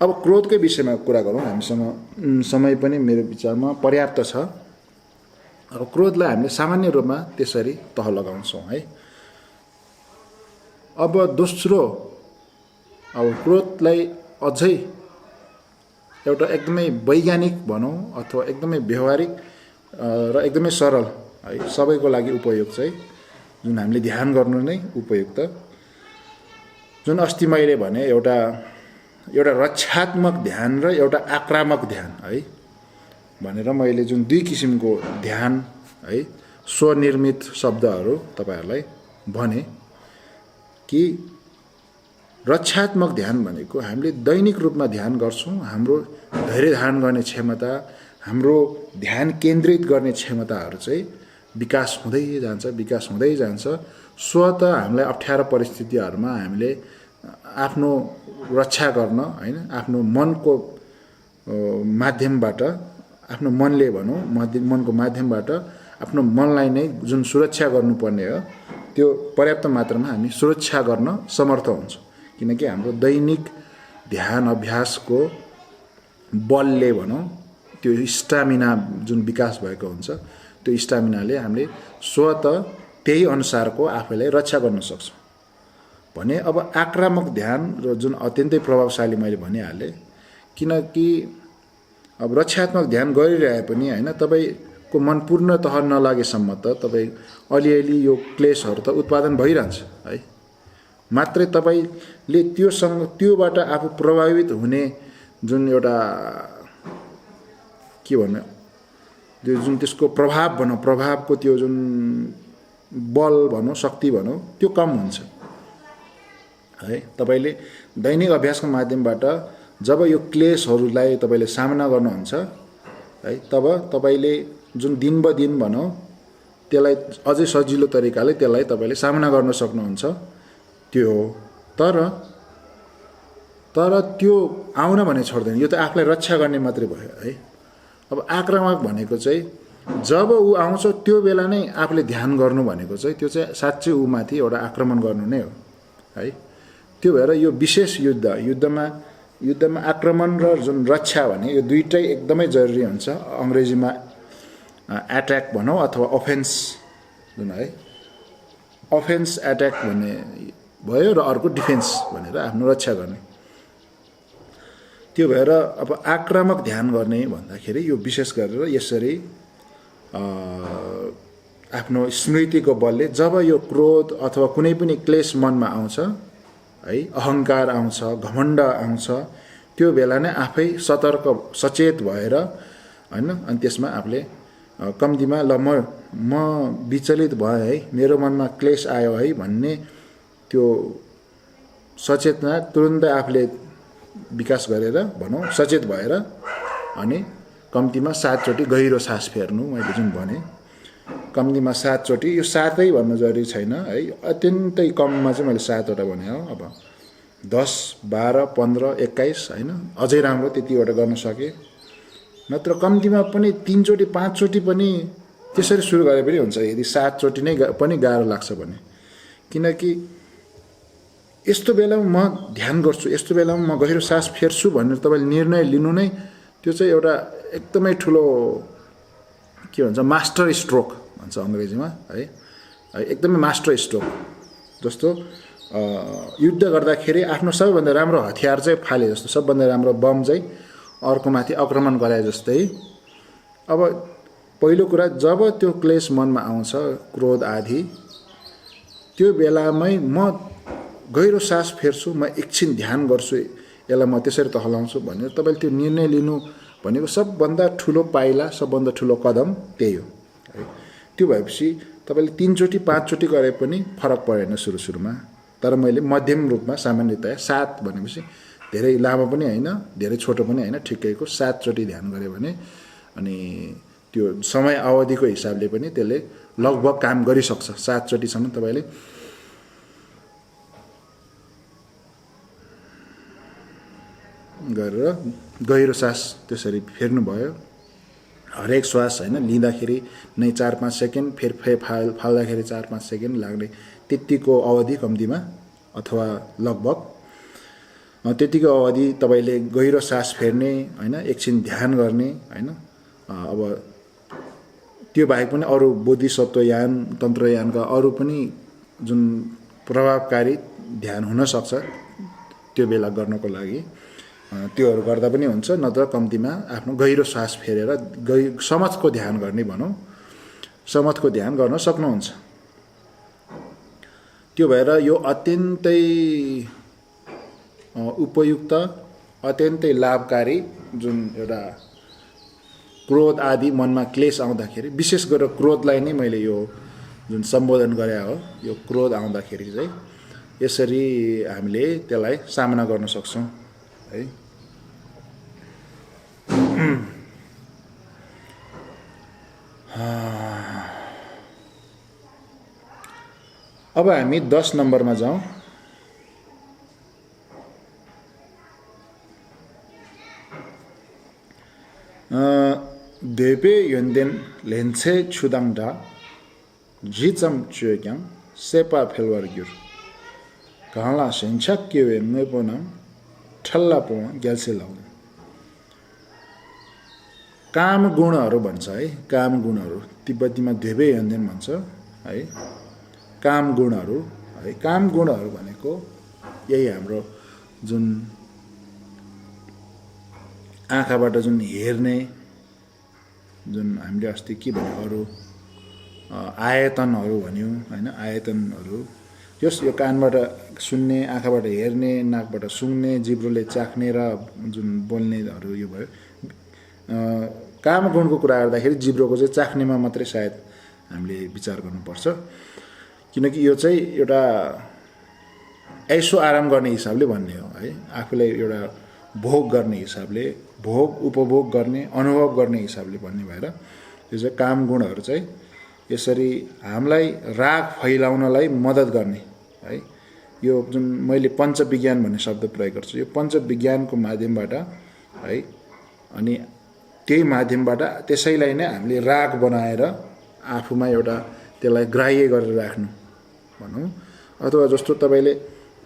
अब क्रोधकै विषयमा कुरा गरौँ, हामीसँग समय पनि मेरो विचारमा पर्याप्त छ। अब क्रोधलाई हामीले सामान्य रूपमा त्यसरी तह लगाउँछौँ है। अब दोस्रो अब क्रोधलाई अझै एउटा एकदमै वैज्ञानिक भनौँ अथवा एकदमै व्यवहारिक र एकदमै सरल है सबैको लागि उपयोग चाहिँ जुन हामीले ध्यान गर्नु नै उपयुक्त, जुन अस्ति मैले भने एउटा रक्षात्मक ध्यान र एउटा आक्रामक ध्यान है भनेर मैले जुन दुई किसिमको ध्यान है स्वनिर्मित शब्दहरू तपाईहरुलाई भने कि रक्षात्मक ध्यान भनेको हामीले दैनिक रूपमा ध्यान गर्छौं, हाम्रो धैर्य धारण गर्ने क्षमता, हाम्रो ध्यान केन्द्रित गर्ने क्षमताहरू चाहिँ विकास हुँदै जान्छ। स्वतः हामीलाई अप्ठ्यारो परिस्थितिहरूमा हामीले आफ्नो रक्षा गर्न हैन आफ्नो मनको माध्यमबाट आफ्नो मनले भनौँ मनको माध्यमबाट आफ्नो मनलाई नै जुन सुरक्षा गर्नुपर्ने हो त्यो पर्याप्त मात्रामा हामी सुरक्षा गर्न समर्थ हुन्छौँ। किनकि हाम्रो दैनिक ध्यान अभ्यासको बलले भनौँ त्यो स्टामिना जुन विकास भएको हुन्छ त्यो स्टामिनाले हामीले स्वतः त्यही अनुसारको आफैलाई रक्षा गर्न सक्छौँ भने। अब आक्रामक ध्यान र जुन अत्यन्तै प्रभावशाली मैले भनिहालेँ, किनकि अब रक्षात्मक ध्यान गरिरहे पनि हैन तपाईको मन पूर्णतः नलागेसम्म त तपाई अलिअलि यो क्लेशहरू त उत्पादन भइरहन्छ है। मात्रै तपाईले त्योबाट आफू प्रभावित हुने जुन एउटा के भन्नु त्यो जुन त्यसको प्रभाव भनौँ प्रभावको त्यो जुन बल भनौँ शक्ति भनौँ त्यो कम हुन्छ है। तपाईले दैनिक अभ्यासको माध्यमबाट जब यो क्लेशहरूलाई तपाईले सामना गर्नुहुन्छ है तब तपाईले जुन दिन ब दिन भनौँ त्यसलाई अझै सजिलो तरिकाले त्यसलाई तपाईले सामना गर्न सक्नुहुन्छ त्यो हो। तर त्यो आउन भने छोड्दैन, यो त आफूलाई रक्षा गर्ने मात्रै भयो है। अब आक्रामक भनेको चाहिँ जब ऊ आउँछ त्यो बेला नै आफूले ध्यान गर्नु भनेको चाहिँ त्यो चाहिँ साँच्चै ऊ माथि एउटा आक्रमण गर्नु नै हो है। त्यो भएर यो विशेष युद्धमा आक्रमण र जुन रक्षा भने यो दुईटै एकदमै जरुरी हुन्छ। अंग्रेजीमा एट्याक भनौँ अथवा अफेन्स जुन है अफेन्स एट्याक भन्ने भयो र अर्को डिफेन्स भनेर आफ्नो रक्षा गर्ने। त्यो भएर अब आक्रामक ध्यान गर्ने भन्दाखेरि यो विशेष गरेर यसरी आफ्नो स्मृतिको बलले जब यो क्रोध अथवा कुनै पनि क्लेश मनमा आउँछ है अहंकार आउँछ घमण्ड आउँछ त्यो बेला नै आफै सतर्क सचेत भएर हैन अनि त्यसमा आफूले कम्तीमा ल म विचलित भएँ है, मेरो मनमा क्लेश आयो है भन्ने त्यो सचेतना तुरुन्तै आफूले विकास गरेर भनौँ सचेत भएर अनि कम्तीमा 7 चोटि गहिरो सास फेर्नु। मैले जुन भने कम्तीमा 7 चोटि, यो 7 भन्नु जरुरी छैन है, अत्यन्तै कममा चाहिँ मैले 7 वटा भने हो। अब 10, 12, 15, 21 होइन, अझै राम्रो त्यतिवटा गर्न सके। नत्र कम्तीमा पनि 3 चोटि 5 चोटि पनि त्यसरी सुरु गरे पनि हुन्छ, यदि 7 चोटि नै पनि गाह्रो लाग्छ भने। किनकि यस्तो बेलामा म ध्यान गर्छु, यस्तो बेलामा म गहिरो सास फेर्छु भनेर तपाईँले निर्णय लिनु नै त्यो चाहिँ एउटा एकदमै ठुलो के भन्छ मास्टर स्ट्रोक भन्छ अङ्ग्रेजीमा है, एकदमै मास्टर स्ट्रोक। जस्तो युद्ध गर्दाखेरि आफ्नो सबैभन्दा राम्रो हतियार चाहिँ फाले जस्तो, सबभन्दा राम्रो बम चाहिँ अर्कोमाथि आक्रमण गराए जस्तै। अब पहिलो कुरा जब त्यो क्लेश मनमा आउँछ, क्रोध आदि, त्यो बेलामै म गहिरो सास फेर्छु, म एकछिन ध्यान गर्छु, यसलाई म त्यसरी टहलाउँछु भनेर तपाईँले त्यो निर्णय लिनु भनेको सबभन्दा ठुलो पाइला, सबभन्दा ठुलो कदम त्यही हो है। त्यो भएपछि तपाईँले 3 चोटि 5 चोटि गरे पनि फरक परेन सुरुमा, तर मैले मध्यम रूपमा सामान्यतया 7 भनेपछि धेरै लामो पनि होइन, धेरै छोटो पनि होइन, ठिकैको 7 चोटि ध्यान गऱ्यो भने अनि त्यो समय अवधिको हिसाबले पनि त्यसले लगभग काम गरिसक्छ। 7 चोटिसम्म तपाईँले गरेर गहिरो सास त्यसरी फेर्नुभयो। हरेक श्वास होइन लिँदाखेरि नै 4-5 सेकेन्ड, फेरि फाल्दाखेरि 4-5 सेकेन्ड लाग्ने त्यतिको अवधि कम्तीमा, अथवा लगभग त्यतिको अवधि तपाईँले गहिरो सास फेर्ने होइन, एकछिन ध्यान गर्ने होइन। अब त्यो बाहेक पनि अरू बोधिसत्वयान, तन्त्रयानका अरू पनि जुन प्रभावकारी ध्यान हुनसक्छ त्यो बेला गर्नको लागि, त्योहरू गर्दा पनि हुन्छ। नत्र कम्तीमा आफ्नो गहिरो सास फेरेर समथको ध्यान गर्ने भनौँ, समथको ध्यान गर्न सक्नुहुन्छ। त्यो भएर यो अत्यन्तै उपयुक्त, अत्यन्तै लाभकारी जुन एउटा क्रोध आदि मनमा क्लेश आउँदाखेरि, विशेष गरेर क्रोधलाई नै मैले यो जुन सम्बोधन गरे हो, यो क्रोध आउँदाखेरि चाहिँ यसरी हामीले त्यसलाई सामना गर्न सक्छौँ है। अब हामी 10 नम्बरमा जाउँ। देपे योन्देन लेन्से छुदाङडा झिचम चुएक्याङ सेपा फेलवारग्युर कहला सेन्छक केवे मेपोनाम ठल्ला पोमा ग्याल्से लाउनु। काम गुणहरू भन्छ है, काम गुणहरू तिब्बतीमा देपे योन्देन भन्छ है। काम गुणहरू है, काम गुणहरू भनेको यही हाम्रो जुन आँखाबाट जुन हेर्ने, जुन हामीले अस्ति के भन्यो अरू आयतनहरू भन्यौँ होइन, आयतनहरू यो कानबाट सुन्ने, आँखाबाट हेर्ने, नाकबाट सुँघ्ने, जिब्रोले चाख्ने र जुन बोल्नेहरू यो भयो। काम गुणको कुरा गर्दाखेरि जिब्रोको चाहिँ चाख्नेमा मात्रै सायद हामीले विचार गर्नुपर्छ, किनकि यो चाहिँ एउटा ऐसो आराम गर्ने हिसाबले भन्ने हो है, आफूलाई एउटा भोग गर्ने हिसाबले, भोग उपभोग गर्ने, अनुभव गर्ने हिसाबले भन्ने भएर यो चाहिँ काम गुणहरू चाहिँ यसरी हामीलाई राग फैलाउनलाई मद्दत गर्ने है। यो जुन मैले पञ्चविज्ञान भन्ने शब्द प्रयोग गर्छु, यो पञ्चविज्ञानको माध्यमबाट है, अनि त्यही माध्यमबाट त्यसैलाई नै हामीले राग बनाएर आफूमा एउटा त्यसलाई ग्राह्य गरेर राख्नु भनौँ। अथवा जस्तो तपाईँले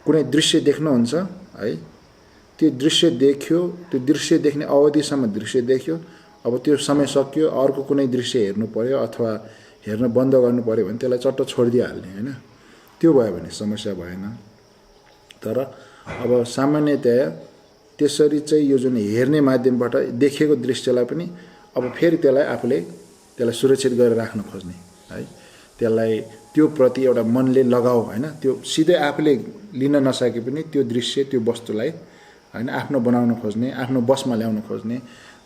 कुनै दृश्य देख्नुहुन्छ है, त्यो दृश्य देख्यो, त्यो दृश्य देख्ने अवधिसम्म दृश्य देख्यो, अब त्यो समय सकियो, अर्को कुनै दृश्य हेर्नु पर्यो अथवा हेर्न बन्द गर्नु पर्यो भने त्यसलाई चट्ट छोडिदिइहाल्ने होइन, त्यो भयो भने समस्या भएन। तर अब सामान्यतया त्यसरी चाहिँ यो जुन हेर्ने माध्यमबाट देखेको दृश्यलाई पनि अब फेरि त्यसलाई आफूले त्यसलाई सुरक्षित गरेर राख्न खोज्ने है, त्यसलाई त्यो प्रति एउटा मनले लगाऊ होइन, त्यो सिधै आफूले लिन नसके पनि त्यो दृश्य, त्यो वस्तुलाई होइन आफ्नो बनाउन खोज्ने, आफ्नो बसमा ल्याउन खोज्ने,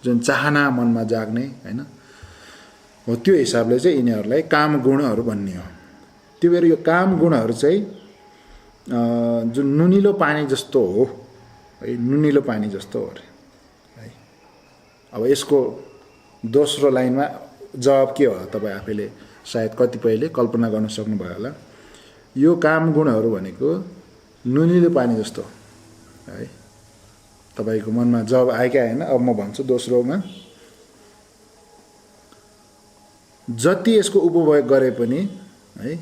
जुन चाहना मनमा जाग्ने होइन, हो त्यो हिसाबले चाहिँ यिनीहरूलाई काम गुणहरू भन्ने हो। त्यो भएर यो काम गुणहरू चाहिँ जुन नुनिलो पानी जस्तो हो है, नुनिलो पानी जस्तो हो अरे है। अब यसको दोस्रो लाइनमा जवाब के होला तपाईँ आफैले सायद कतिपयले कल्पना गर्न सक्नुभयो होला। यो काम गुणहरू भनेको नुनिलो पानी जस्तो है। तपाईँको मनमा जवाब आयो कि आएन? अब म भन्छु दोस्रोमा, जति यसको उपभोग गरे पनि है,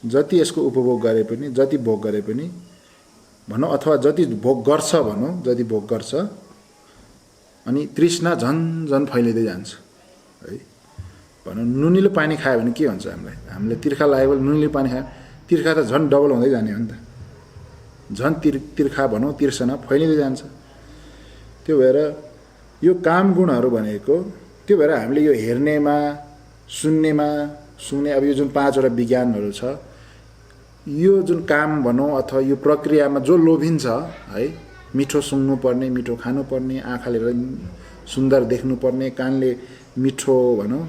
जति यसको उपभोग गरे पनि, जति भोग गरे पनि भनौँ, अथवा जति भोग गर्छ भनौँ, जति भोग गर्छ अनि तृष्णा झन् झन् फैलिँदै जान्छ है। भनौँ नुनिलो पानी खायो भने के हुन्छ हामीलाई? हामीले तिर्खा लाग्यो भने नुनिलो पानी खायो, तिर्खा त झन् डबल हुँदै जाने हो नि त, झन् तिर्खा भनौँ तृष्णा फैलिँदै जान्छ। त्यो भएर यो काम गुणहरू भनेको, त्यो भएर हामीले यो हेर्नेमा सुन्ने अब यो जुन 5वटा विज्ञानहरू छ, यो जुन काम भनौँ अथवा यो प्रक्रियामा जो लोभिन्छ है, मिठो सुन्नुपर्ने, मिठो खानुपर्ने, आँखाले सुन्दर देख्नुपर्ने, कानले मिठो भनौँ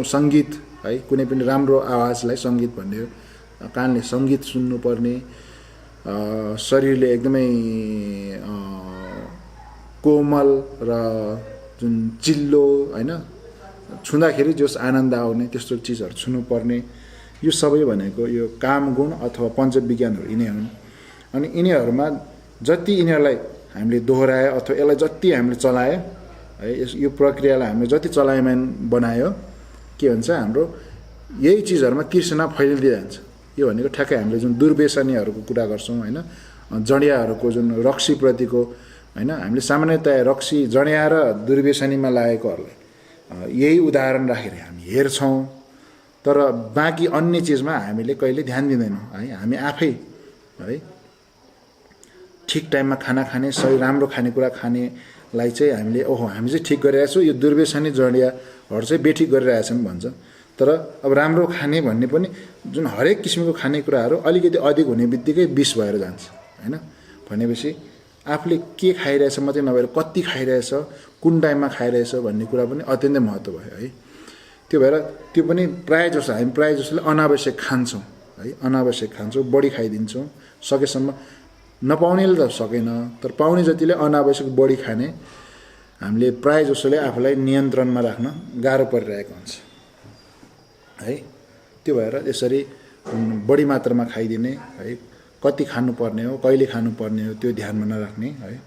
सङ्गीत है, कुनै पनि राम्रो आवाजलाई सङ्गीत भन्ने हो, कानले सङ्गीत सुन्नुपर्ने, शरीरले एकदमै कोमल र जुन चिल्लो होइन, छुँदाखेरि जस आनन्द आउने त्यस्तो चिजहरू छुनुपर्ने, यो सबै भनेको यो काम गुण अथवा पञ्चविज्ञानहरू यिनै हुन्। अनि यिनीहरूमा जति यिनीहरूलाई हामीले दोहोऱ्यायो अथवा यसलाई जति हामीले चलायो है, यो प्रक्रियालाई हामीले जति चलायमान बनायो, के हुन्छ हाम्रो यही चिजहरूमा तृष्णा फैलिँदै जान्छ। यो भनेको ठ्याक्कै हामीले जुन दुर्व्यसनीहरूको कुरा गर्छौँ होइन, जडियाहरूको जुन रक्सीप्रतिको होइन, हामीले सामान्यतया रक्सी जडिया र दुर्व्यसनीमा लागेकोहरूलाई यही उदाहरण राखेर हामी हेर्छौँ, तर बाँकी अन्य चिजमा हामीले कहिले ध्यान दिँदैनौँ है। हामी आफै है ठिक टाइममा खाना खाने, सही राम्रो खानेकुरा खानेलाई चाहिँ हामीले ओहो हामी चाहिँ ठिक गरिरहेछौँ, यो दुर्व्यसनी जडियाहरू चाहिँ बेठिक गरिरहेछन् भन्छ। तर अब राम्रो खाने भन्ने पनि जुन हरेक किसिमको खानेकुराहरू अलिकति अधिक हुने बित्तिकै विष भएर जान्छ होइन। भनेपछि आफूले के खाइरहेछ मात्रै नभएर कति खाइरहेछ, कुन टाइममा खाइरहेछ भन्ने कुरा पनि अत्यन्तै महत्त्व भयो है। त्यो भएर त्यो पनि प्रायः जसो हामी प्रायः जसोले अनावश्यक खान्छौँ है, अनावश्यक खान्छौँ, बढी खाइदिन्छौँ। सकेसम्म नपाउनेले त सकेन, तर पाउने जतिले अनावश्यक बढी खाने हामीले प्रायः जसोले आफूलाई नियन्त्रणमा राख्न गाह्रो परिरहेको हुन्छ है। त्यो भएर यसरी बढी मात्रामा खाइदिने है, कति खानुपर्ने हो, कहिले खानुपर्ने हो त्यो ध्यानमा नराख्ने है।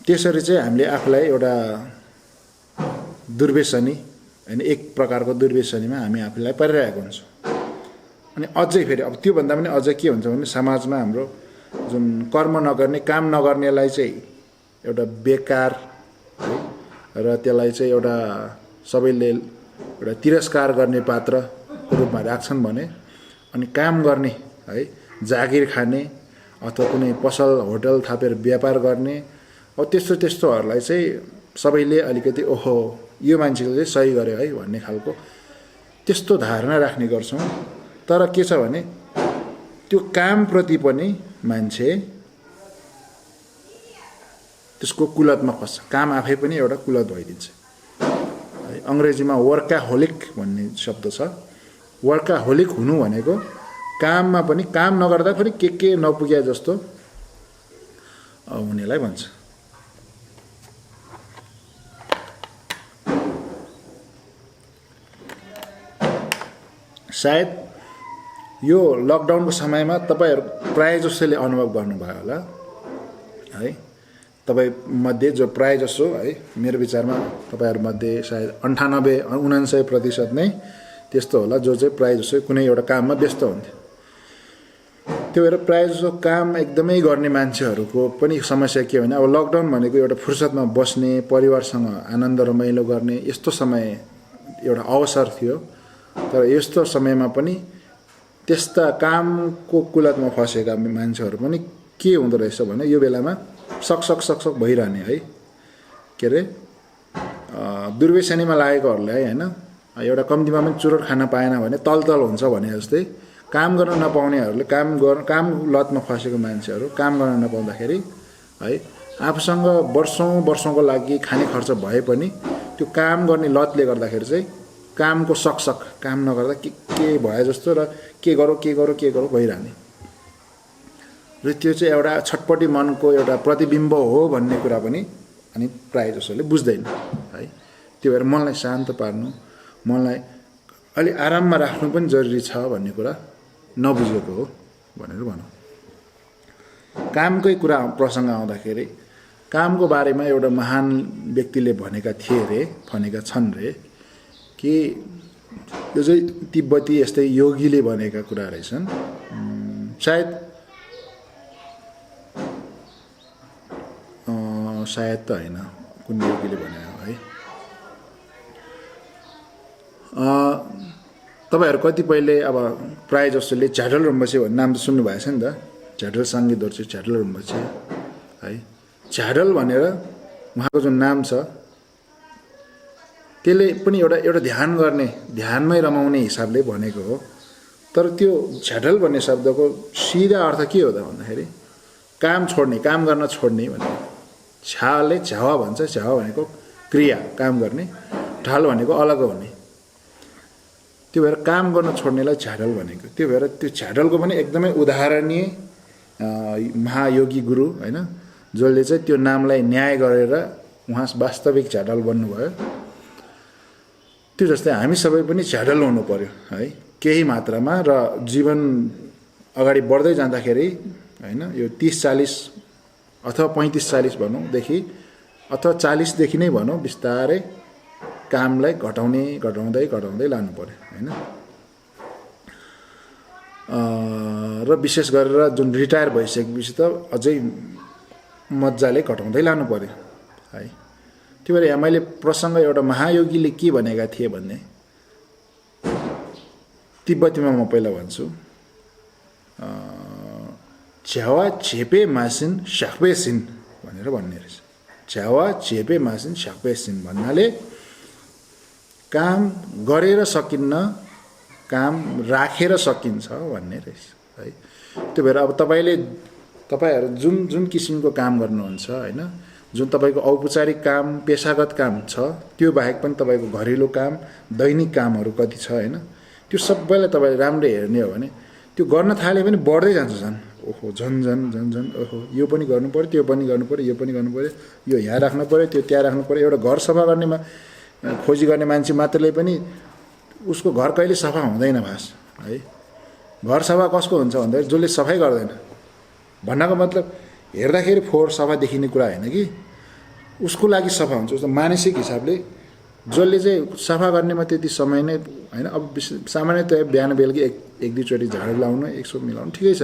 त्यसरी चाहिँ हामीले आफूलाई एउटा दुर्व्यसनी होइन, एक प्रकारको दुर्व्यसनीमा हामी आफूलाई परिरहेको हुन्छौँ। अनि अझै फेरि अब त्योभन्दा पनि अझै के हुन्छ भने समाजमा हाम्रो जुन कर्म नगर्ने, काम नगर्नेलाई चाहिँ एउटा बेकार है, र त्यसलाई चाहिँ एउटा सबैले एउटा तिरस्कार गर्ने पात्रको रूपमा राख्छन् भने, अनि काम गर्ने है, जागिर खाने अथवा कुनै पसल होटल थापेर व्यापार गर्ने, अब त्यस्तोहरूलाई चाहिँ सबैले अलिकति ओहो यो मान्छेले चाहिँ सही गर्यो है भन्ने खालको त्यस्तो धारणा राख्ने गर्छौँ। तर के छ भने त्यो कामप्रति पनि मान्छे त्यसको कुलतमा फस्छ, काम आफै पनि एउटा कुलत भइदिन्छ है। अङ्ग्रेजीमा वर्काहोलिक भन्ने शब्द छ। वर्काहोलिक हुनु भनेको काममा पनि काम नगर्दाखेरि के नपुग्या जस्तो हुनेलाई भन्छ। सायद यो लकडाउनको समयमा तपाईँहरू प्रायः जसोले अनुभव गर्नुभयो होला है। तपाईँ मध्ये जो प्रायः जसो है, मेरो विचारमा तपाईँहरूमध्ये सायद 98-99% नै त्यस्तो होला जो चाहिँ प्रायः जसो कुनै एउटा काममा व्यस्त हुन्थ्यो। त्यो भएर प्रायः जसो काम एकदमै गर्ने मान्छेहरूको पनि समस्या के भने, अब लकडाउन भनेको एउटा फुर्सदमा बस्ने, परिवारसँग आनन्द रमाइलो गर्ने यस्तो समय, एउटा अवसर थियो। तर यस्तो समयमा पनि त्यस्ता कामको कुलतमा फसेका मान्छेहरू पनि के हुँदो रहेछ भने यो बेलामा सकसक भइरहने है। के अरे दुर्व्यसनीमा लागेकोहरूलाई होइन, एउटा कम्तीमा पनि चुरोट खान पाएन भने तलतल हुन्छ भने जस्तै काम गर्न नपाउनेहरूले, काम लतमा फसेको मान्छेहरू काम गर्न नपाउँदाखेरि है, आफूसँग वर्षौँको लागि खाने खर्च भए पनि त्यो काम गर्ने लतले गर्दाखेरि चाहिँ कामको सकसक काम नगर्दा के भए जस्तो र के गरौँ भइरहने र त्यो चाहिँ एउटा छटपटी मनको एउटा प्रतिबिम्ब हो भन्ने कुरा पनि अनि प्रायः जसोले बुझ्दैन है। त्यो भएर मनलाई शान्त पार्नु, मनलाई अलि आराममा राख्नु पनि जरुरी छ भन्ने कुरा नबुझेको हो भनेर भनौँ। कामकै कुरा प्रसङ्ग आउँदाखेरि कामको बारेमा एउटा महान व्यक्तिले भनेका छन् रे कि यो चाहिँ तिब्बती यस्तै योगीले भनेका कुरा रहेछन्। सायद त होइन, कुन योगीले भने है। तपाईँहरू कतिपयले अब प्रायः जसोले झ्याडल रिम्पोछे भन्ने नाम त सुन्नु भएको छ नि त, झ्याडल साङ्गे दोर्जे झ्याडल रिम्पोछे है। झ्याडल भनेर उहाँको जुन नाम छ त्यसले पनि एउटा ध्यान गर्ने, ध्यानमै रमाउने हिसाबले भनेको हो। तर त्यो झ्याडल भन्ने शब्दको सिधा अर्थ के हो त भन्दाखेरि काम छोड्ने, काम गर्न छोड्ने भन्ने। छाले झ्यावा भन्छ, झ्यावा भनेको क्रिया, काम गर्ने, ढाल भनेको अलग हुने। त्यो भएर काम गर्न छोड्नेलाई झ्याडल भनेको। त्यो भएर त्यो झ्याडलको पनि एकदमै उदाहरणीय महायोगी गुरु होइन, जसले चाहिँ त्यो नामलाई न्याय गरेर उहाँ वास्तविक झ्याडल बन्नुभयो। त्यो जस्तै हामी सबै पनि झ्याडल हुनु पर्यो है केही मात्रामा, र जीवन अगाडि बढ्दै जाँदाखेरि होइन यो 30-40 अथवा 35-40 भनौँदेखि अथवा 40देखि नै भनौँ बिस्तारै कामलाई घटाउँदै लानु पर्यो होइन। र विशेष गरेर जुन रिटायर भइसकेपछि त अझै मजाले घटाउँदै लानु पर्यो है। त्यो भएर यहाँ मैले प्रसङ्ग एउटा महायोगीले के भनेका थिए भन्ने तिब्बतीमा म पहिला भन्छु। झ्यावा झेपे मासिन शाक्पे सिन भनेर भन्ने रहेछ। झ्यावा झेपे मासिन शाक्पे सिन भन्नाले काम गरेर सकिन्न, काम राखेर सकिन्छ भन्ने रहेछ है। त्यो भएर अब तपाईँहरू जुन किसिमको काम गर्नुहुन्छ होइन, जुन तपाईँको औपचारिक काम, पेसागत काम छ, त्यो बाहेक पनि तपाईँको घरेलु काम, दैनिक कामहरू कति छ होइन, त्यो सबैलाई तपाईँले राम्रै हेर्ने हो भने त्यो गर्न थाले पनि बढ्दै जान्छ झन्। ओहो झन् ओहो यो पनि गर्नु पऱ्यो, त्यो पनि गर्नु पऱ्यो, यो पनि गर्नु पऱ्यो, यो यहाँ राख्नु पऱ्यो, त्यो त्यहाँ राख्नु पऱ्यो। एउटा घर सफा गर्नेमा खोजी गर्ने मान्छे मात्रले पनि उसको घर कहिले सफा हुँदैन भास है। घर सफा कसको हुन्छ भन्दाखेरि जसले सफाइ गर्दैन। भन्नको मतलब हेर्दाखेरि फोहोर सफा देखिने कुरा होइन कि उसको लागि सफा हुन्छ। उस्तो मानसिक हिसाबले जसले चाहिँ सफा गर्नेमा त्यति समय नै होइन। अब सामान्यतया बिहान बेलुकी एक दुईचोटि झाडु लाउनु, एकसो मिलाउनु ठिकै छ।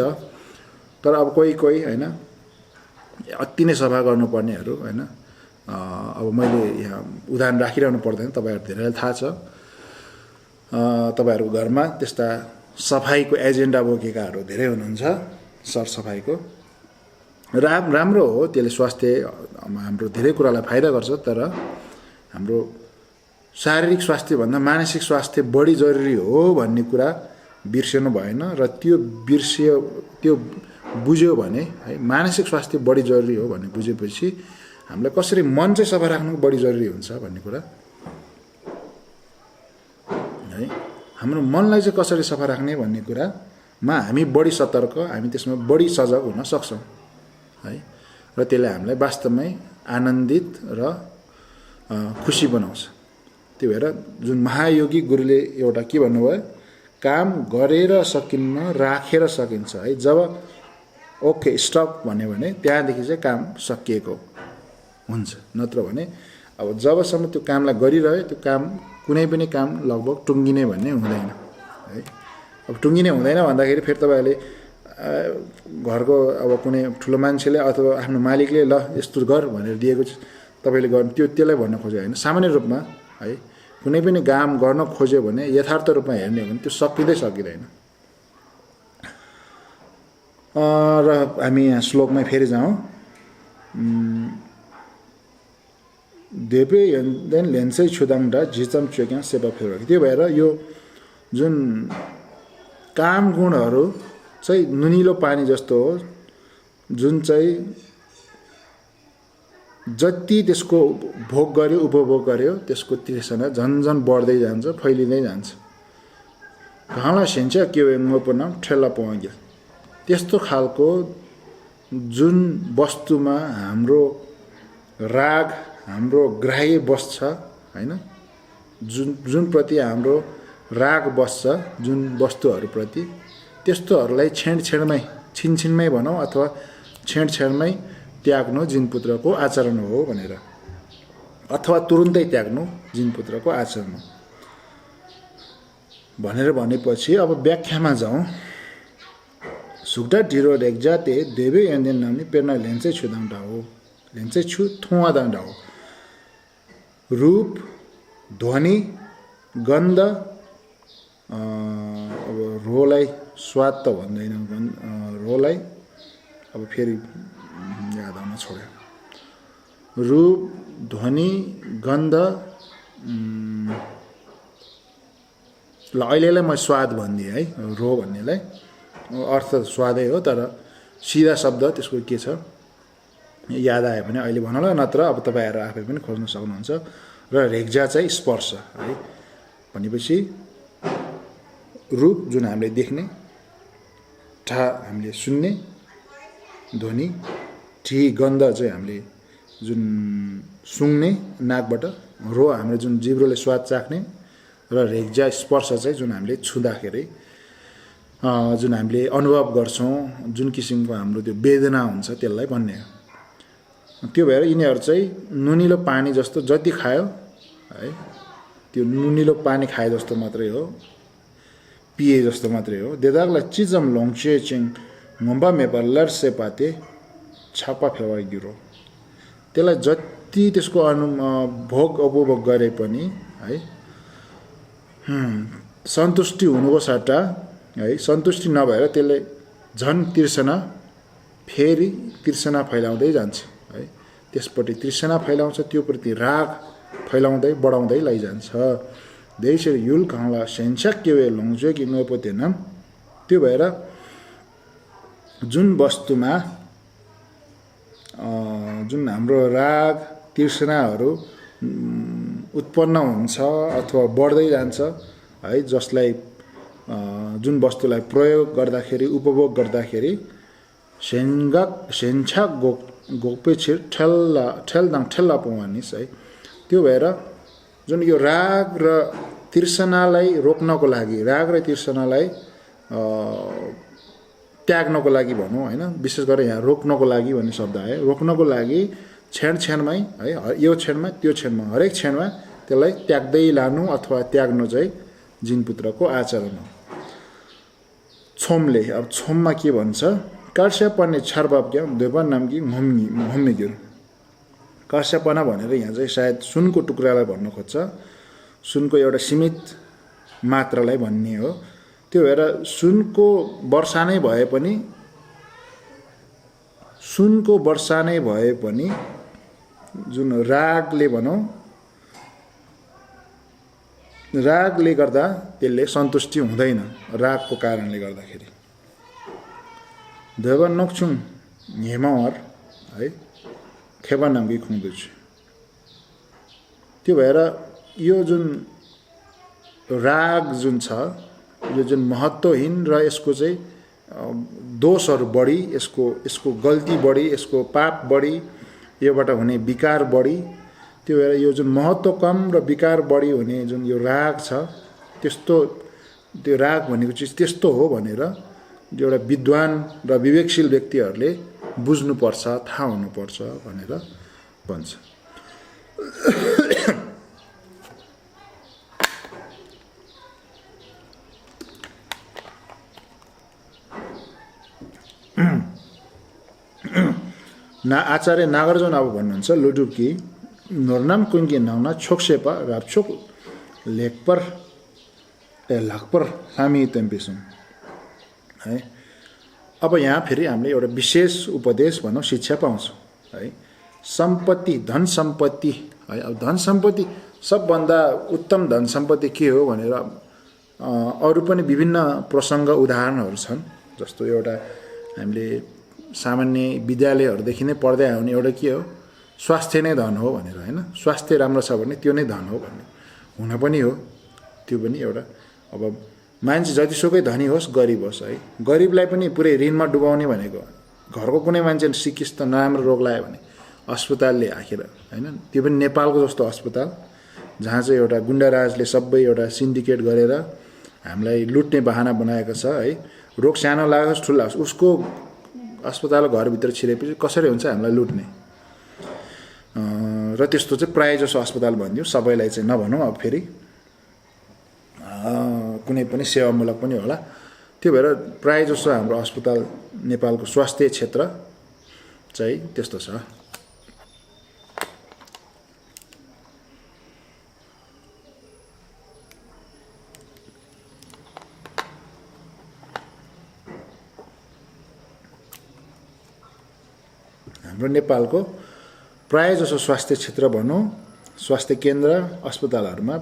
तर अब कोही होइन अति नै सफा गर्नुपर्नेहरू होइन, अब मैले यहाँ उदाहरण राखिरहनु पर्दैन, तपाईँहरू धेरैलाई थाहा छ। तपाईँहरूको घरमा त्यस्ता सफाइको एजेन्डा बोकेकाहरू धेरै हुनुहुन्छ, सरसफाइको। राम्रो हो, त्यसले स्वास्थ्य हाम्रो धेरै कुरालाई फाइदा गर्छ। तर हाम्रो शारीरिक स्वास्थ्यभन्दा मानसिक स्वास्थ्य बढी जरुरी हो भन्ने कुरा बिर्सिनु भएन। र त्यो बुझ्यो भने है मानसिक स्वास्थ्य बढी जरुरी हो भन्ने बुझेपछि हामीलाई कसरी मन चाहिँ सफा राख्नु बढी जरुरी हुन्छ भन्ने कुरा है। हाम्रो मनलाई चाहिँ कसरी सफा राख्ने भन्ने कुरामा हामी बढी सतर्क, हामी त्यसमा बढी सजग हुन सक्छौँ है। र त्यसले हामीलाई वास्तवमै आनन्दित र खुसी बनाउँछ। त्यो भएर जुन महायोगी गुरुले एउटा के भन्नुभयो, काम गरेर सकिन्न, राखेर सकिन्छ है। जब ओके स्टप भन्यो भने त्यहाँदेखि चाहिँ काम सकिएको हुन्छ। नत्र भने अब जबसम्म त्यो कामलाई गरिरह्यो त्यो काम कुनै पनि काम लगभग टुङ्गिने भन्ने हुँदैन है। अब टुङ्गिने हुँदैन भन्दाखेरि फेरि तपाईँहरूले घरको अब कुनै ठुलो मान्छेले अथवा आफ्नो मालिकले ल यस्तो गर भनेर दिएको तपाईँले गर्नु त्यसलाई भन्न खोज्यो होइन। सामान्य रूपमा है कुनै पनि काम गर्न खोज्यो भने यथार्थ रूपमा हेर्ने हो भने त्यो सकिँदैन। र हामी यहाँ श्लोकमै फेरि जाउँ। देपे देन लेन्सै छुदाङडा झिचम चोक्या सेवा फेरि। त्यो भएर यो जुन काम गुणहरू चाहिँ नुनिलो पानी जस्तो हो, जुन चाहिँ जति त्यसको भोग गर्यो उपभोग गर्यो त्यसको तृष्णा झन् बढ्दै जान्छ फैलिँदै जान्छ घाँला सेन्छ के मोपन ठेला पुग्यो त्यस्तो खालको जुन वस्तुमा हाम्रो राग हाम्रो ग्राह्य बस्छ हैन जुन प्रति हाम्रो राग बस्छ जुन वस्तुहरूप्रति त्यस्तोहरूलाई छेडछेडमै छिनछिनमै भनौँ अथवा छेडछेडमै त्याग्नु जिनपुत्रको आचरण हो भनेर अथवा तुरुन्तै त्याग्नु जिनपुत्रको आचरण हो भनेर भनेपछि अब व्याख्यामा जाउँ सुक्दा ढिरो रेग्जाते देवे यन्देन नामनी प्रेरणा लेन्चै छुदाउँडा हो लेन्चै छु थुवादाउँडा हो रूप ध्वनि गन्ध अब रोलाई स्वाद त भन्दैन रोलाई अब फेरि याद आउन छोड्यो रूप ध्वनि गन्ध ल अहिलेलाई म स्वाद भनिदिएँ है रो भन्नेलाई अर्थ स्वादै हो तर सिधा शब्द त्यसको के छ याद आयो भने अहिले भनौँला नत्र अब तपाईँहरू आफै पनि खोज्न सक्नुहुन्छ र रेग्जा चाहिँ स्पर्श है भनेपछि रूप जुन हामीले देख्ने ठा हामीले सुन्ने ध्वनि ठी गन्ध चाहिँ हामीले जुन सुँग्ने नाकबाट रो हामीले जुन जिब्रोले स्वाद चाख्ने र रेग्जा स्पर्श चाहिँ जुन हामीले छुँदाखेरि जुन हामीले अनुभव गर्छौँ जुन किसिमको हाम्रो त्यो वेदना हुन्छ त्यसलाई भन्ने त्यो भएर यिनीहरू चाहिँ नुनिलो पानी जस्तो जति खायो है त्यो नुनिलो पानी खाए जस्तो मात्रै हो पिए जस्तो मात्रै हो देदागलाई चिजम लोङचे चिङ घुम्बा मेपा लर्से पाते छापा फेवा गिरो त्यसलाई जति त्यसको भोग उपभोग गरे पनि है सन्तुष्टि हुनुको सट्टा है सन्तुष्टि नभएर त्यसले झन् तृष्णा फेरि तृष्णा फैलाउँदै जान्छ है त्यसपट्टि तृष्णा फैलाउँछ त्योप्रति राग फैलाउँदै बढाउँदै लैजान्छ देशर युल खाँला सेन्स्याक के वे लङ्जो कि नपोतेन त्यो भएर जुन वस्तुमा जुन हाम्रो राग तृष्णाहरू उत्पन्न हुन्छ अथवा बढ्दै जान्छ है जसलाई जुन वस्तुलाई प्रयोग गर्दाखेरि उपभोग गर्दाखेरि सेन्छाक गोपे छिर ठेल्ला पुवानिस है त्यो भएर जुन यो राग र तृष्णालाई रोक्नको लागि राग र तृष्णालाई त्याग्नको लागि भनौँ हैन विशेष गरेर यहाँ रोक्नको लागि भन्ने शब्द आयो रोक्नको लागि क्षणमै है यो क्षणमा त्यो क्षणमा हरेक क्षणमा त्यसलाई त्याग्दै लानु अथवा त्याग्नु चाहिँ जिनपुत्रको आचरण हो छोमले अब छोममा के भन्छ कर्स्यापने छरबाप्या देवन नामकी घुम्मिगिर कर्स्यापना भनेर यहाँ चाहिँ सायद सुनको टुक्रालाई भन्न खोज्छ सुनको एउटा सीमित मात्रालाई भन्ने हो त्यो भएर सुनको वर्षा नै भए पनि जुन रागले भनौँ रागले गर्दा त्यसले सन्तुष्टि हुँदैन रागको कारणले गर्दाखेरि देवन नक्छुङ हेमावर है खेबा नामकी खुङ्दुछ त्यो भएर यो जुन राग जुन छ यो जुन महत्त्वहीन र यसको चाहिँ दोषहरू बढी यसको गल्ती बढी यसको पाप बढी योबाट हुने विकार बढी त्यो भएर यो जुन महत्त्व कम र विकार बढी हुने जुन यो राग छ त्यस्तो त्यो राग भनेको चिज त्यस्तो हो भनेर एउटा विद्वान र विवेकशील व्यक्तिहरूले बुझ्नुपर्छ थाहा हुनुपर्छ भनेर भन्छ आचार्य नागार्जुन अब भन्नुहुन्छ लुडुकी नोर्नाम कुङ्गी नाउना छोक्सेपा रापछोक लेखपर लाखपर हामी तेम्पिसुम है अब यहाँ फेरि हामीले एउटा विशेष उपदेश भनौँ शिक्षा पाउँछौँ है सम्पत्ति धन सम्पत्ति है अब धन सम्पत्ति सबभन्दा उत्तम धन सम्पत्ति के हो भनेर अरू पनि विभिन्न प्रसङ्ग उदाहरणहरू छन् जस्तो एउटा हामीले सामान्य विद्यालयहरूदेखि नै पढ्दै आउने एउटा के हो स्वास्थ्य नै धन हो भनेर हैन, स्वास्थ्य राम्रो छ भने त्यो नै धन हो भन्ने हुन पनि हो। त्यो पनि एउटा अब मान्छे जतिसुकै धनी होस् गरिब होस् है, गरिबलाई पनि पुरै ऋणमा डुबाउने भनेको घरको कुनै मान्छे सिकिस् त नराम्रो रोग लाग्यो भने अस्पतालले आखिर हैन, त्यो पनि नेपालको जस्तो अस्पताल जहाँ चाहिँ एउटा गुण्डाराजले सबै एउटा सिन्डिकेट गरेर हामीलाई लुट्ने बहाना बनाएको छ है। रोग सानो लागोस् ठुलो लागोस् उसको अस्पताल घरभित्र छिरेपछि कसरी हुन्छ हामीलाई लुट्ने। र त्यस्तो चाहिँ प्रायः जसो अस्पताल भनिदिउँ, सबैलाई चाहिँ नभनौँ अब फेरि, कुनै पनि सेवामूलक पनि होला। त्यो भएर प्रायः जसो हाम्रो अस्पताल नेपालको स्वास्थ्य क्षेत्र चाहिँ त्यस्तो छ। हाम्रो नेपालको प्रायः जसो स्वास्थ्य क्षेत्र भनौँ, स्वास्थ्य केन्द्र अस्पतालहरूमा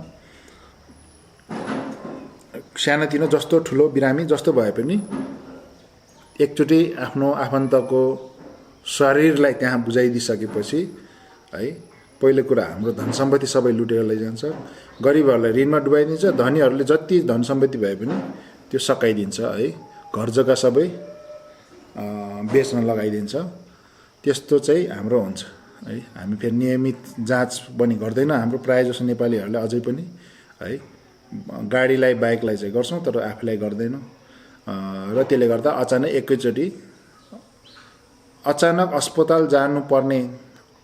सानोतिनो जस्तो ठुलो बिरामी जस्तो भए पनि एकचोटि आफ्नो आफन्तको शरीरलाई त्यहाँ बुझाइदिइसकेपछि है, पहिलो कुरा हाम्रो धन सम्पत्ति सबै लुटेर लैजान्छ, गरिबहरूलाई ऋणमा डुबाइदिन्छ, धनीहरूले जति धन सम्पत्ति भए पनि त्यो सकाइदिन्छ है, घर जग्गा सबै बेच्न लगाइदिन्छ। त्यस्तो चाहिँ हाम्रो हुन्छ है। हामी फेरि नियमित जाँच पनि गर्दैन हाम्रो प्रायः जसो नेपालीहरूले अझै पनि है, गाडीलाई बाइकलाई चाहिँ गर्छौँ तर आफूलाई गर्दैनौँ। र त्यसले गर्दा एकैचोटि अचानक अस्पताल जानुपर्ने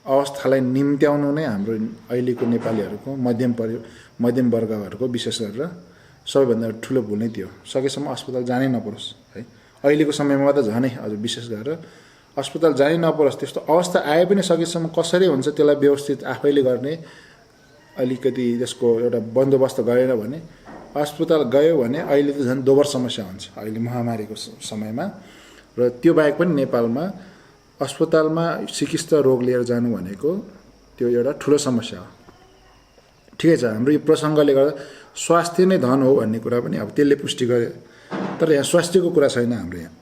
अवस्थालाई निम्त्याउनु नै हाम्रो अहिलेको नेपालीहरूको मध्यम वर्गहरूको विशेष गरेर सबैभन्दा ठुलो भुल नै त्यो, सकेसम्म अस्पताल जानै नपरोस् है। अहिलेको समयमा त झनै अझ विशेष गरेर अस्पताल जानै नपरोस्। त्यस्तो अवस्था आए पनि सकेसम्म कसरी हुन्छ त्यसलाई व्यवस्थित आफैले गर्ने अलिकति त्यसको एउटा बन्दोबस्त गरेन भने अस्पताल गयो भने अहिले त झन् दोब्बर समस्या हुन्छ अहिले महामारीको समयमा। र त्यो बाहेक पनि नेपालमा अस्पतालमा चिकित्सा रोग लिएर जानु भनेको त्यो एउटा ठुलो समस्या हो। ठिकै छ, हाम्रो यो प्रसङ्गले गर्दा स्वास्थ्य नै धन हो भन्ने कुरा पनि अब त्यसले पुष्टि गर्यो, तर यहाँ स्वास्थ्यको कुरा छैन हाम्रो यहाँ।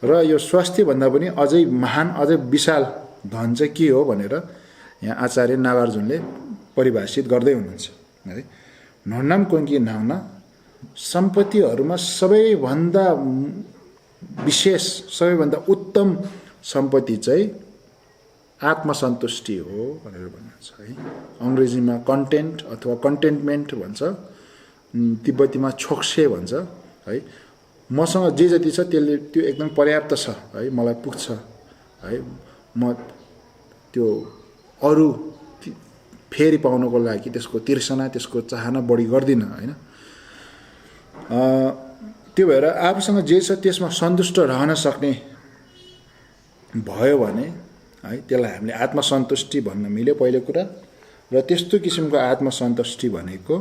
र यो स्वास्थ्यभन्दा पनि अझै महान अझै विशाल धन चाहिँ के हो भनेर यहाँ आचार्य नागार्जुनले परिभाषित गर्दै हुनुहुन्छ है। नन्नाम कोङ्की नाउना सम्पत्तिहरूमा सबैभन्दा विशेष सबैभन्दा उत्तम सम्पत्ति चाहिँ आत्मसन्तुष्टि हो भनेर भन्नुहुन्छ है। अङ्ग्रेजीमा कन्टेन्ट अथवा कन्टेन्टमेन्ट भन्छ, तिब्बतीमा छोक्से भन्छ है। मसँग जे जति छ त्यसले त्यो एकदम पर्याप्त छ है, मलाई पुग्छ है। म त्यो अरू फेरि पाउनको लागि त्यसको तिर्सना त्यसको चाहना बढी गर्दिनँ होइन। त्यो भएर आफूसँग जे छ त्यसमा सन्तुष्ट रहन सक्ने भयो भने है त्यसलाई हामीले आत्मसन्तुष्टि भन्न मिल्यो पहिलो कुरा। र त्यस्तो किसिमको आत्मसन्तुष्टि भनेको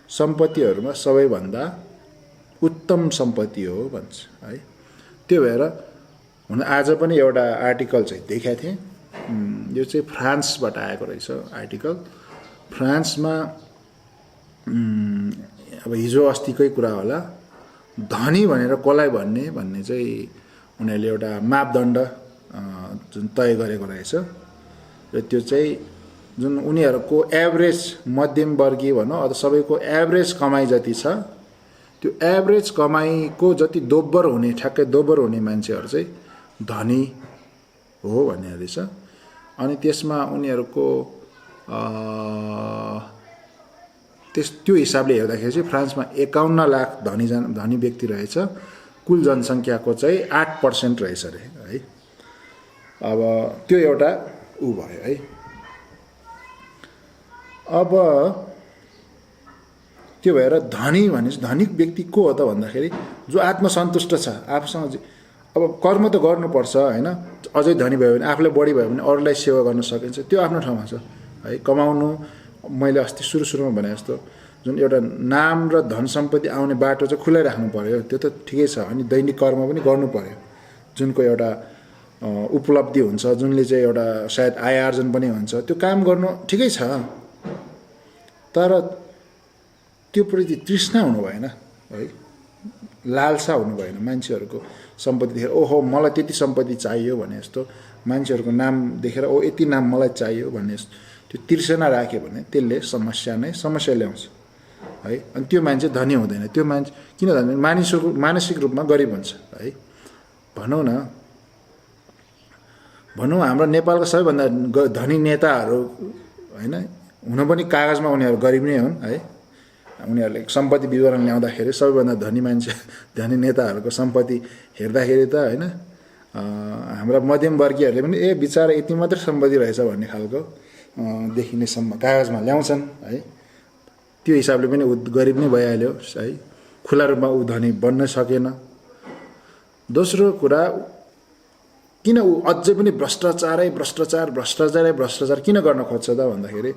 सम्पत्तिहरूमा सबैभन्दा उत्तम सम्पत्ति हो भन्छ है। त्यो भएर हुन आज पनि एउटा आर्टिकल चाहिँ देखाएको थिएँ, यो चाहिँ फ्रान्सबाट आएको रहेछ आर्टिकल। फ्रान्समा अब हिजो अस्तिकै कुरा होला, धनी भनेर कसलाई भन्ने चाहिँ उनीहरूले एउटा मापदण्ड जुन तय गरेको रहेछ। र त्यो चाहिँ जुन उनीहरूको एभरेज मध्यमवर्गीय भनौँ अथवा सबैको एभरेज कमाइ जति छ त्यो एभरेज कमाइको जति दोब्बर हुने ठ्याक्कै दोब्बर हुने मान्छेहरू चाहिँ धनी हो भन्ने रहेछ। अनि त्यसमा उनीहरूको त्यो हिसाबले हेर्दाखेरि चाहिँ फ्रान्समा 51 लाख धनी व्यक्ति रहेछ, कुल जनसङ्ख्याको चाहिँ 8% रहेछ अरे है। अब त्यो एउटा ऊ भयो है। अब त्यो भएर धनी भनेपछि धनी व्यक्ति को हो त भन्दाखेरि जो आत्मसन्तुष्ट छ आफूसँग। अब कर्म त गर्नुपर्छ होइन, अझै धनी भयो भने आफूलाई बढी भयो भने अरूलाई सेवा गर्न सकिन्छ, त्यो आफ्नो ठाउँमा छ है। कमाउनु मैले अस्ति सुरुमा भने जस्तो जुन एउटा नाम र धन सम्पत्ति आउने बाटो चाहिँ खुलै राख्नु पर्यो, त्यो त ठिकै छ। अनि दैनिक कर्म पनि गर्नु पर्यो, जुनको एउटा उपलब्धि हुन्छ, जुनले चाहिँ एउटा सायद आय आर्जन पनि हुन्छ, त्यो काम गर्नु ठिकै छ। तर त्यो प्रति तृष्णा हुनु भएन है। लालसा हुनु भएन मान्छेहरूको सम्पत्ति देखेर ओहो मलाई त्यति सम्पत्ति चाहियो भने जस्तो मान्छेहरूको नाम देखेर ओ यति नाम मलाई चाहियो भन्ने त्यो तिर्सना राख्यो भने त्यसले समस्या ल्याउँछ है। अनि त्यो मान्छे धनी हुँदैन। त्यो मान्छे किन धनी मानसिक रूपमा गरिब हुन्छ है। भनौँ हाम्रो नेपालको सबैभन्दा धनी नेताहरू होइन हुन पनि कागजमा उनीहरू गरिब नै हुन् है। उनीहरूले सम्पत्ति विवरण ल्याउँदाखेरि सबैभन्दा धनी नेताहरूको सम्पत्ति हेर्दाखेरि त होइन हाम्रा मध्यमवर्गीयहरूले पनि बिचारा यति मात्रै सम्पत्ति रहेछ भन्ने खालको देखिने कागजमा ल्याउँछन् है। त्यो हिसाबले पनि ऊ गरिब नै भइहाल्यो है। खुला रूपमा ऊ धनी बन्न सकेन। दोस्रो कुरा किन ऊ अझै पनि भ्रष्टाचार किन गर्न खोज्छ त भन्दाखेरि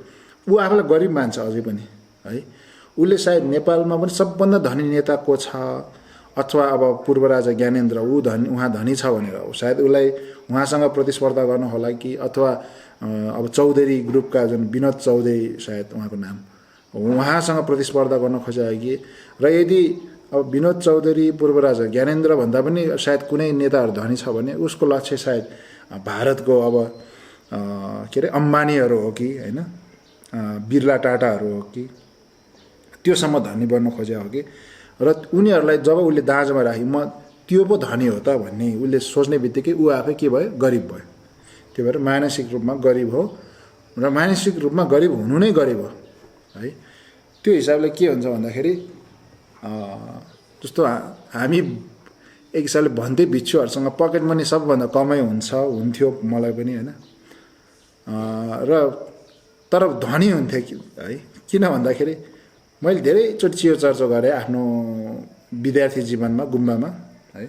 ऊ आफूलाई गरिब मान्छ अझै पनि है। उसले सायद नेपालमा पनि सबभन्दा धनी नेता को छ अथवा अब पूर्व राजा ज्ञानेन्द्र उहाँ धनी छ भनेर सायद उसलाई उहाँसँग प्रतिस्पर्धा गर्न होला कि अथवा अब चौधरी ग्रुपका जुन विनोद चौधरी सायद उहाँको नाम उहाँसँग प्रतिस्पर्धा गर्न खोजेको कि र यदि अब विनोद चौधरी पूर्व राजा ज्ञानेन्द्र भन्दा पनि सायद कुनै नेताहरू धनी छ भने उसको लक्ष्य सायद भारतको अब के अरे अम्बानीहरू हो कि होइन बिर्ला टाटाहरू हो कि त्योसम्म धनी बन्न खोजेको हो कि र उनीहरूलाई जब उसले दाँजोमा राख्यो म त्यो पो धनी हो त भन्ने उसले सोच्ने बित्तिकै ऊ आफै के भयो गरिब भयो। त्यही भएर मानसिक रूपमा गरिब हो र मानसिक रूपमा गरिब हुनु नै गरिब हो है। त्यो हिसाबले के हुन्छ भन्दाखेरि जस्तो हामी एक हिसाबले भन्दै बिच्छुहरूसँग पकेट मनी सबभन्दा कमै हुन्थ्यो मलाई पनि होइन र तर धनी हुन्थ्यो है। किन भन्दाखेरि मैले धेरैचोटि चियो चर्चा गरेँ आफ्नो विद्यार्थी जीवनमा गुम्बामा है।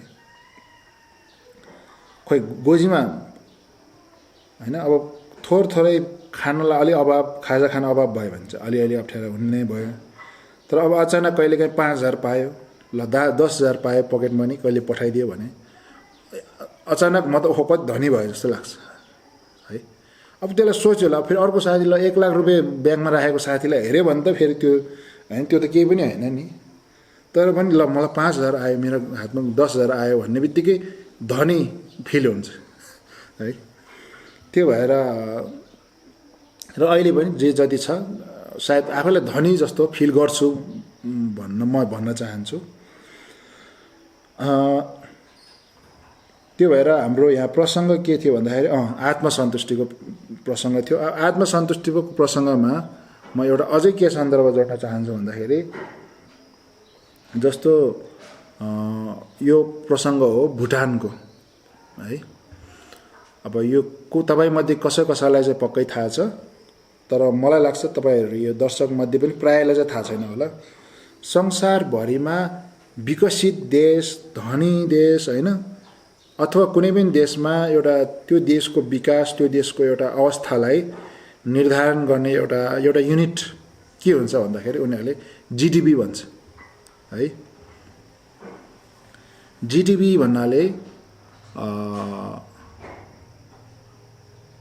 खोइ गोजीमा होइन अब थोरै खानलाई अलि अभाव खाजा खान अभाव भयो भने चाहिँ अलिअलि अप्ठ्यारो हुने भयो। तर अब अचानक कहिलेकाहीँ 5,000 पायो ल 10,000 पायो पकेट मनी कहिले पठाइदियो भने अचानक म त ओहो कति धनी भयो जस्तो लाग्छ है। अब त्यसलाई सोच्यो ल फेरि अर्को साथीलाई 1 लाख रुपियाँ ब्याङ्कमा राखेको साथीलाई हेऱ्यो भने त फेरि त्यो होइन त्यो त केही पनि होइन नि। तर पनि ल मलाई 5,000 आयो मेरो हातमा 10,000 आयो भन्ने बित्तिकै धनी फिल हुन्छ है। त्यो भएर र अहिले पनि जे जति छ सायद आफैलाई धनी जस्तो फिल गर्छु म भन्न चाहन्छु। त्यो भएर हाम्रो यहाँ प्रसङ्ग के थियो भन्दाखेरि आत्मसन्तुष्टिको प्रसङ्ग थियो। आत्मसन्तुष्टिको प्रसङ्गमा म एउटा अझै के सन्दर्भ जोड्न चाहन्छु भन्दाखेरि जस्तो यो प्रसङ्ग हो भुटानको है। अब यो तपाईँमध्ये कसैलाई चाहिँ पक्कै थाहा छ तर मलाई लाग्छ तपाईँहरू यो दर्शकमध्ये पनि प्रायःलाई चाहिँ थाहा छैन होला। संसारभरिमा विकसित देश धनी देश होइन अथवा कुनै पनि देशमा एउटा त्यो देशको विकास त्यो देशको एउटा अवस्थालाई निर्धारण गर्ने एउटा युनिट के हुन्छ भन्दाखेरि उनीहरूले जिडिपी भन्छ है। जिडिपी भन्नाले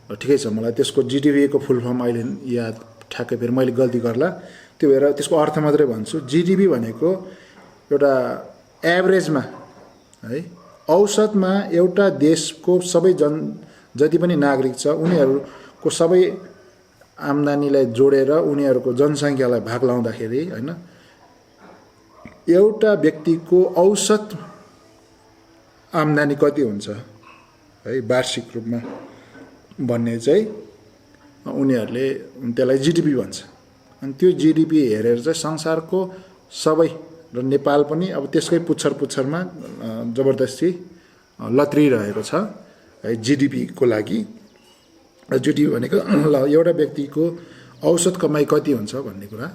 ठिकै छ मलाई त्यसको जिडिपीको फुल फर्म अहिले याद ठ्याक्कै फेरि मैले गल्ती गर्ला। त्यो भएर त्यसको अर्थ मात्रै भन्छु। जिडिपी भनेको एउटा एभरेजमा है औसतमा एउटा देशको सबै जति पनि नागरिक छ उनीहरूको सबै आम्दानीलाई जोडेर उनीहरूको जनसङ्ख्यालाई भाग लाउँदाखेरि होइन एउटा व्यक्तिको औसत आम्दानी कति हुन्छ है वार्षिक रूपमा भन्ने चाहिँ उनीहरूले त्यसलाई जिडिपी भन्छ। अनि त्यो जिडिपी हेरेर चाहिँ संसारको सबै र नेपाल पनि अब त्यसकै पुच्छरमा जबरजस्ती लत्रिरहेको छ है जिडिपीको लागि। जिडिपी भनेको ल एउटा व्यक्तिको औसत कमाइ कति हुन्छ भन्ने कुरा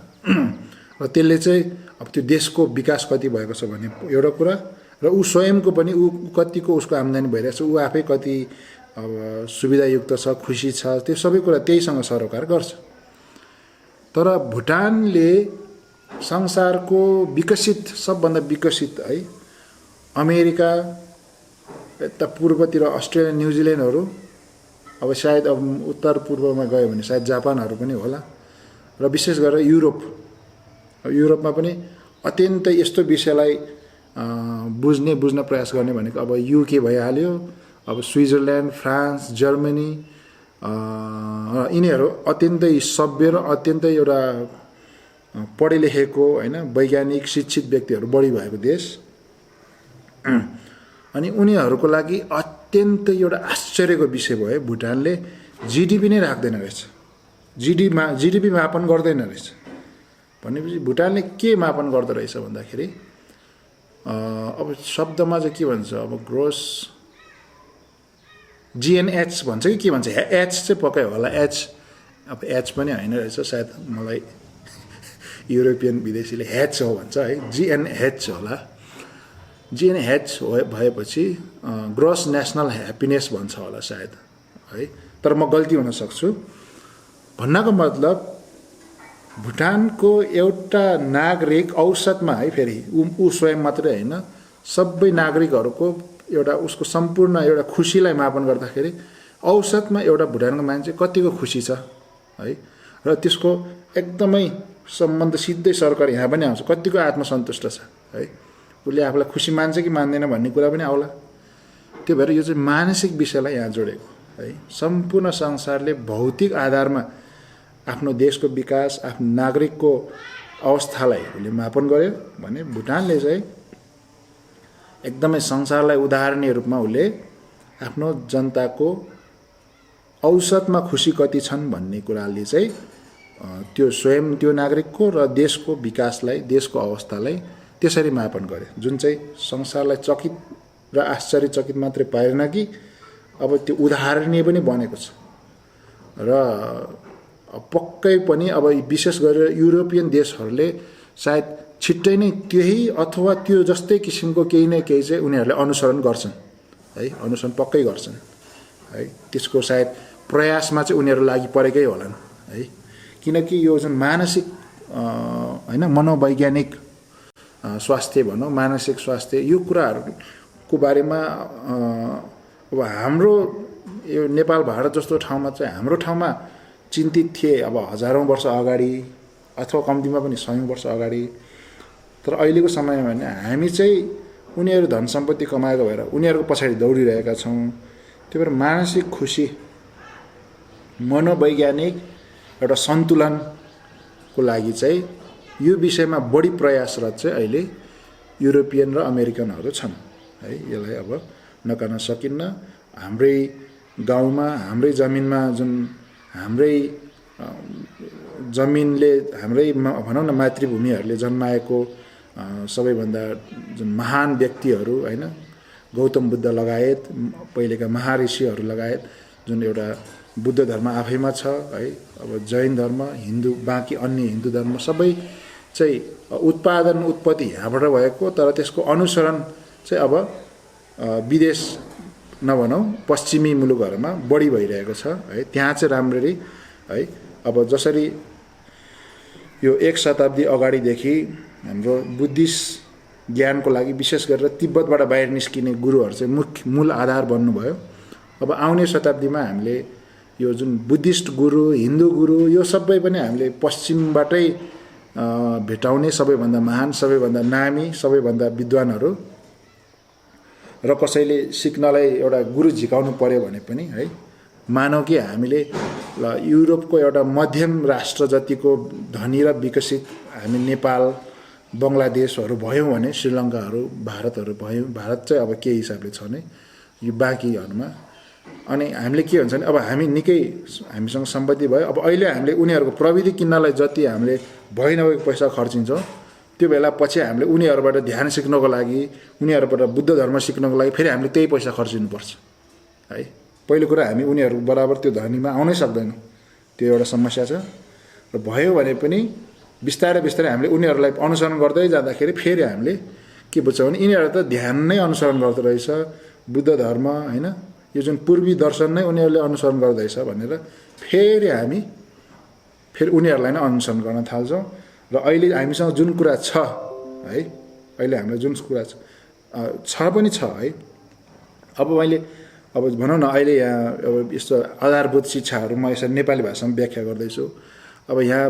र त्यसले चाहिँ अब त्यो देशको विकास कति भएको छ भन्ने एउटा कुरा र ऊ स्वयंको पनि ऊ कतिको उसको आम्दानी भइरहेको छ ऊ आफै कति अब सुविधायुक्त छ खुसी छ त्यो सबै कुरा त्यहीसँग सरोकार गर्छ। तर भुटानले संसारको विकसित सबभन्दा विकसित है अमेरिका यता पूर्वतिर अस्ट्रेलिया न्युजिल्यान्डहरू अब सायद अब उत्तर पूर्वमा गयो भने सायद जापानहरू पनि होला र विशेष गरेर युरोपमा पनि अत्यन्तै यस्तो विषयलाई बुझ्न प्रयास गर्ने भनेको अब युके भइहाल्यो, अब स्विजरल्यान्ड, फ्रान्स, जर्मनी, यिनीहरू अत्यन्तै सभ्य र अत्यन्तै एउटा पढे लेखेको होइन वैज्ञानिक शिक्षित व्यक्तिहरू बढी भएको देश। अनि उनीहरूको लागि अत्यन्तै एउटा आश्चर्यको विषय भयो, भुटानले जिडिपी नै राख्दैन रहेछ, जिडिपी मापन गर्दैन रहेछ। भनेपछि भुटानले के मापन गर्दो रहेछ भन्दाखेरि अब शब्दमा चाहिँ के भन्छ, अब ग्रोस जिएनएच भन्छ कि के भन्छ, एच चाहिँ पक्कै होला, एच अब एच पनि होइन रहेछ सायद, मलाई युरोपियन विदेशीले हेच हो भन्छ है, जिएनएच होला। जिएनएच भएपछि ग्रोस नेसनल ह्याप्पिनेस भन्छ होला सायद है, तर म गल्ती हुन सक्छु। भन्नको मतलब भुटानको एउटा नागरिक औसतमा है, फेरि ऊ स्वयं मात्रै होइन, सबै नागरिकहरूको एउटा उसको सम्पूर्ण एउटा खुसीलाई मापन गर्दाखेरि औसतमा एउटा भुटानको मान्छे कतिको खुसी छ है, र त्यसको एकदमै सम्बन्ध सिधै सरकार यहाँ पनि आउँछ, कतिको आत्मसन्तुष्ट छ है, उसले आफूलाई खुसी मान्छ कि मान्दैन भन्ने कुरा पनि आउला। त्यो भएर यो चाहिँ मानसिक विषयलाई यहाँ जोडेको है। सम्पूर्ण संसारले भौतिक आधारमा आफ्नो देशको विकास, आफ्नो नागरिकको अवस्थालाई उसले मापन गर्यो भने भुटानले चाहिँ एकदमै संसारलाई उदाहरणीय रूपमा उसले आफ्नो जनताको औसतमा खुसी कति छन् भन्ने कुराले चाहिँ त्यो स्वयं त्यो नागरिकको र देशको विकासलाई, देशको अवस्थालाई त्यसरी मापन गर्यो, जुन चाहिँ संसारलाई चकित र आश्चर्यचकित मात्रै पारेन कि अब त्यो उदाहरणीय पनि बनेको छ। र पक्कै पनि अब विशेष गरेर युरोपियन देशहरूले सायद छिट्टै नै त्यही अथवा त्यो जस्तै किसिमको केही न केही चाहिँ उनीहरूले अनुसरण गर्छन् है, अनुसरण पक्कै गर्छन् है। त्यसको सायद प्रयासमा चाहिँ उनीहरू लागि परेकै होलान् है, किनकि यो जुन मानसिक होइन मनोवैज्ञानिक स्वास्थ्य भनौँ, मानसिक स्वास्थ्य, यो कुराहरूको बारेमा अब हाम्रो यो नेपाल भारत जस्तो ठाउँमा चाहिँ हाम्रो ठाउँमा चिन्तित थिए अब हजारौँ वर्ष अगाडि अथवा कम्तीमा पनि 100 वर्ष अगाडि। तर अहिलेको समयमा भने हामी चाहिँ उनीहरू धन सम्पत्ति कमाएको भएर उनीहरूको पछाडि दौडिरहेका छौँ। त्यही भएर मानसिक खुसी, मनोवैज्ञानिक एउटा सन्तुलनको लागि चाहिँ यो विषयमा बढी प्रयासरत चाहिँ अहिले युरोपियन र अमेरिकनहरू छन् है। यसलाई अब नकार्न सकिन्न। हाम्रै गाउँमा, हाम्रै जमिनमा, जुन हाम्रै जमिनले, हाम्रै भनौँ न मातृभूमिहरूले जन्माएको सबैभन्दा जुन महान व्यक्तिहरू होइन, गौतम बुद्ध लगायत पहिलेका महर्षिहरू लगायत, जुन एउटा बुद्ध धर्म आफैमा छ है, अब जैन धर्म, हिन्दू, बाँकी अन्य हिन्दू धर्म सबै चाहिँ उत्पत्ति यहाँबाट भएको, तर त्यसको अनुसरण चाहिँ अब विदेश नभनौँ पश्चिमी मुलुकहरूमा बढी भइरहेको छ है। त्यहाँ चाहिँ राम्ररी है, अब जसरी यो 1 शताब्दी अगाडिदेखि हाम्रो बुद्धिस्ट ज्ञानको लागि विशेष गरेर तिब्बतबाट बाहिर निस्किने गुरुहरू चाहिँ मूल आधार बन्नुभयो। अब आउने शताब्दीमा हामीले यो जुन बुद्धिस्ट गुरु, हिन्दू गुरु, यो सबै पनि हामीले पश्चिमबाटै भेटाउने सबैभन्दा महान, सबैभन्दा नामी, सबैभन्दा विद्वानहरू। र कसैले सिक्नलाई एउटा गुरु झिकाउनु पर्यो भने पनि है, मानौ कि हामीले युरोपको एउटा मध्यम राष्ट्र जतिको धनी र विकसित हामी नेपाल, बङ्गलादेशहरू भयौँ भने, श्रीलङ्काहरू, भारतहरू भयौँ, भारत चाहिँ अब के हिसाबले छ भने यो बाँकीहरूमा, अनि हामीले के हुन्छ भने अब हामी निकै हामीसँग सम्पत्ति भयो। अब अहिले हामीले उनीहरूको प्रविधि किन्नलाई जति हामीले भइ नभएको पैसा खर्चिन्छौँ, त्यो बेला पछि हामीले उनीहरूबाट ध्यान सिक्नको लागि, उनीहरूबाट बुद्ध धर्म सिक्नको लागि फेरि हामीले त्यही पैसा खर्चिनुपर्छ है। पहिलो कुरा हामी उनीहरू बराबर त्यो धनीमा आउनै सक्दैनौँ, त्यो एउटा समस्या छ। र भयो भने पनि बिस्तारै बिस्तारै हामीले उनीहरूलाई अनुसरण गर्दै जाँदाखेरि फेरि हामीले के बुझ्छौँ भने यिनीहरू त ध्यान नै अनुसरण गर्दो रहेछ, बुद्ध धर्म होइन, यो जुन पूर्वी दर्शन नै उनीहरूले अनुसरण गर्दैछ भनेर फेरि हामी उनीहरूलाई नै अनुसरण गर्न थाल्छौँ। र अहिले हामीसँग जुन कुरा छ है, अहिले हामीलाई जुन कुरा छ पनि छ है, अब मैले अब भनौँ न अहिले यहाँ अब यस्तो आधारभूत शिक्षाहरू म यसरी नेपाली भाषामा व्याख्या गर्दैछु। अब यहाँ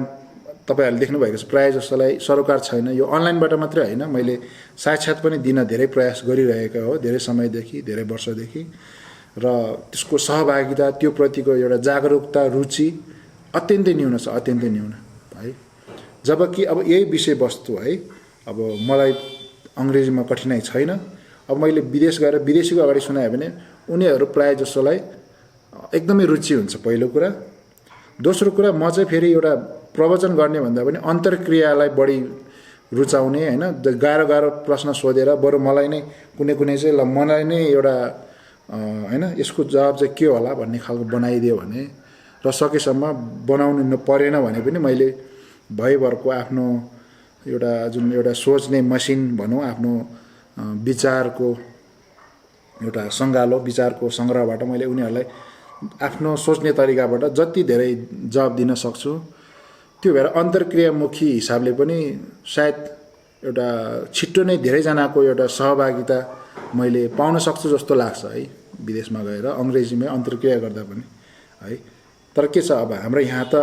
तपाईहरुले देख्नुभएको छ प्राय जसोलाई सरोकार छैन। यो अनलाइनबाट मात्रै हैन, मैले साक्षात पनि दिन धेरै प्रयास गरिरहेको हो, धेरै समयदेखि, धेरै वर्षदेखि। र त्यसको सहभागिता, त्यो प्रतिको एउटा जागरुकता, रुचि अत्यन्तै न्यून छ, अत्यन्तै न्यून है। जबकि अब यही विषयवस्तु है, अब मलाई अंग्रेजीमा कठिनाइ छैन। अब मैले विदेश गएर विदेशीको अगाडि सुनाए भने उनीहरू प्राय जसोलाई एकदमै रुचि हुन्छ, पहिलो कुरा। दोस्रो कुरा, म चाहिँ फेरि एउटा प्रवचन गर्ने भन्दा पनि अन्तर्क्रियालाई बढी रुचाउने हैन। गाह्रो गाह्रो प्रश्न सोधेर बरु मलाई नै कुनै कुनै चाहिँ ल मलाई नै एउटा हैन यसको जवाब चाहिँ के होला भन्ने खालको बनाइदियो भने, र सकेसम्म बनाउनु परेन भने पनि मैले भयभरको आफ्नो एउटा जुन एउटा सोच्ने मसिन भनौँ, आफ्नो विचारको एउटा सङ्गालो, विचारको सङ्ग्रहबाट मैले उनीहरूलाई आफ्नो सोच्ने तरिकाबाट जति धेरै जवाब दिन सक्छु। त्यो भएर अन्तर्क्रियामुखी हिसाबले पनि सायद एउटा छिट्टो नै धेरैजनाको एउटा सहभागिता मैले पाउन सक्छु जस्तो लाग्छ है, विदेशमा गएर अंग्रेजीमै अन्तर्क्रिया गर्दा पनि है। तर के छ, अब हाम्रो यहाँ त